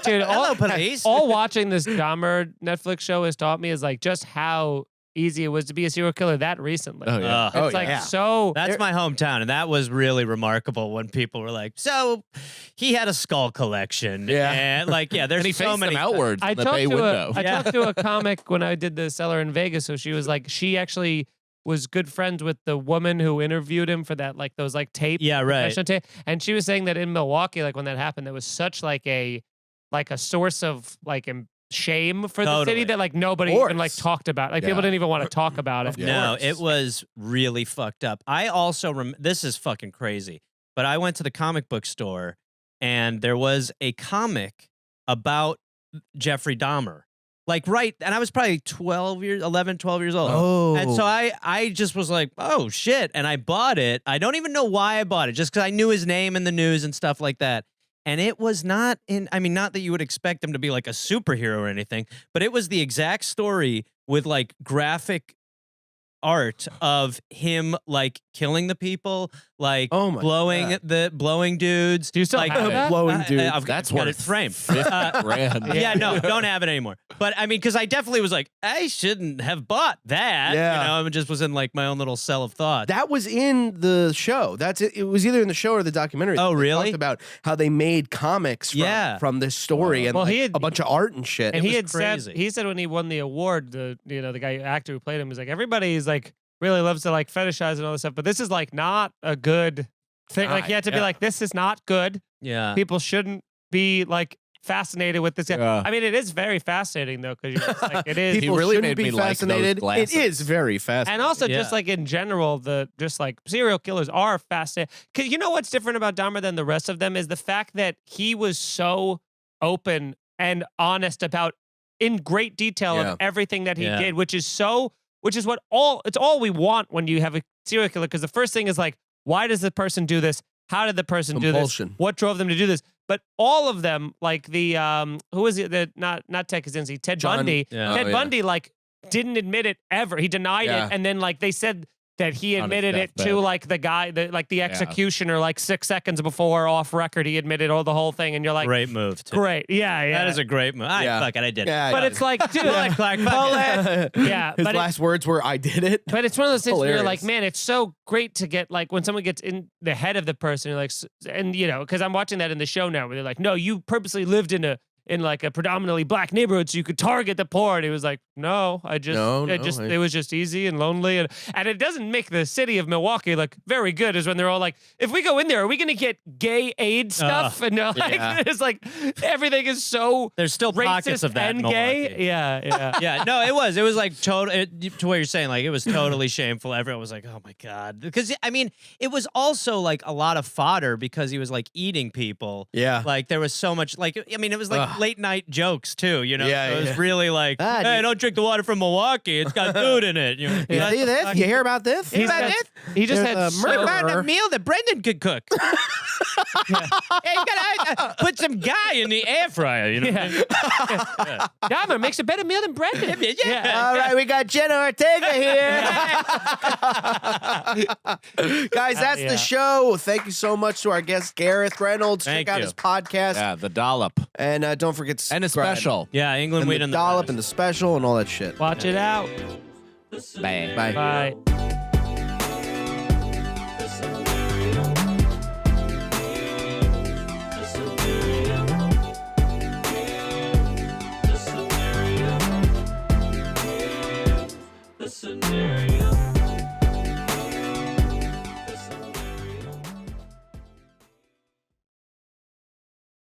Dude, Hello, police. all watching this Dahmer Netflix show has taught me is like just how easy it was to be a serial killer that recently. Oh, yeah. It's Oh, like yeah. so. That's my hometown, and that was really remarkable when people were like, "So, he had a skull collection." Yeah. and like, yeah, there's And he so faced many them outwards I in the talked bay to window. I talked to a comic when I did the cellar in Vegas. So she was like, she actually was good friends with the woman who interviewed him for that, like those like tape. Yeah, right. professional tape. And she was saying that in Milwaukee, like when that happened, there was such like a source of like shame for the city Totally. that like nobody Course. even like talked about. Like Yeah. people didn't even want to talk about it. No, course. it was really fucked up. I also this is fucking crazy, but I went to the comic book store and there was a comic about Jeffrey Dahmer. Like, right, and I was probably 11, 12 years old. Oh. And so I just was like, oh, shit. And I bought it. I don't even know why I bought it, just because I knew his name in the news and stuff like that. And it was not not that you would expect him to be like a superhero or anything, but it was the exact story with like graphic art of him like killing the people, like Oh my blowing dudes. Do you still like, have that? Blowing dudes. I've That's got worth it framed. 50 grand. Yeah, no, don't have it anymore. But I mean, because I definitely was like, I shouldn't have bought that. Yeah. You know, I just was in like my own little cell of thought. That was in the show. That's it. It was either in the show or the documentary. Oh, They really? talked about how they made comics from this story and Well, like, he had- a bunch of art and shit. And It he was had crazy. said, he said when he won the award, the actor who played him was like, everybody's like really loves to like fetishize and all this stuff, but this is like not a good thing. Like he had to be Yeah. like, this is not good. Yeah. People shouldn't be like fascinated with this. Yeah. I mean, it is very fascinating though, because you're just like, it is. People really shouldn't made be me like those fascinated. It glasses. is very fascinating. And also, just Yeah. like in general, just like serial killers are fascinating. Because you know what's different about Dahmer than the rest of them is the fact that he was so open and honest about, in great detail, Yeah. of everything that he Yeah. did, which is it's all we want when you have a serial killer. Because the first thing is like, why does the person do this? How did the person do this? Compulsion. What drove them to do this? But all of them, like the who was it? The not Ted Kaczynski, Ted John- Bundy. Yeah. Ted Oh, yeah. Bundy like didn't admit it ever. He denied Yeah. it, and then like they said that he On his admitted it deathbed. to like the guy, the executioner, like 6 seconds before off record. He admitted all the whole thing, and you're like, Great move, too. great, yeah. That is a great move. Yeah. Fuck it, I did it. Yeah, But yeah. it's like, dude, Bullet, Clark, fuck it. yeah, His but last words were, "I did it." But it's one of those things where you're like, Hilarious. man, it's so great to get like when someone gets in the head of the person, you're like, and you know, because I'm watching that in the show now, where they're like, no, you purposely lived in like a predominantly black neighborhood so you could target the poor. And he was like, no, it was just easy and lonely, and it doesn't make the city of Milwaukee look very good. Is when they're all like, if we go in there, are we going to get gay AIDS stuff? And they're like, yeah. it's like everything is so There's still pockets racist of that in and gay. Milwaukee. Yeah. Yeah, no, it was like total to what you're saying. Like it was totally shameful. Everyone was like, "Oh my god," because I mean, it was also like a lot of fodder because he was like eating people. Yeah. Like there was so much. Like I mean, it was like Ugh. late night jokes too. You know, Yeah, so it was yeah. really like, Ah, "Hey, dude. don't drink the water from Milwaukee. It's got food in it." You know, You see this? You hear about this? He just had There's a so- murderer. meal that Brendan could cook. Yeah, you gotta put some guy in the air fryer. You know. Dahmer makes a better meal than Brendan. Yeah. All right, we got Jenna Ortega here. Guys, that's Yeah. the show. Thank you so much to our guest, Gareth Reynolds. Thank Check out you. his podcast. Yeah, the dollop. And don't forget to And a subscribe. special. Yeah, England And weed the on the dollop and the special and all that shit. Watch it out. Bang. Bye. Bye.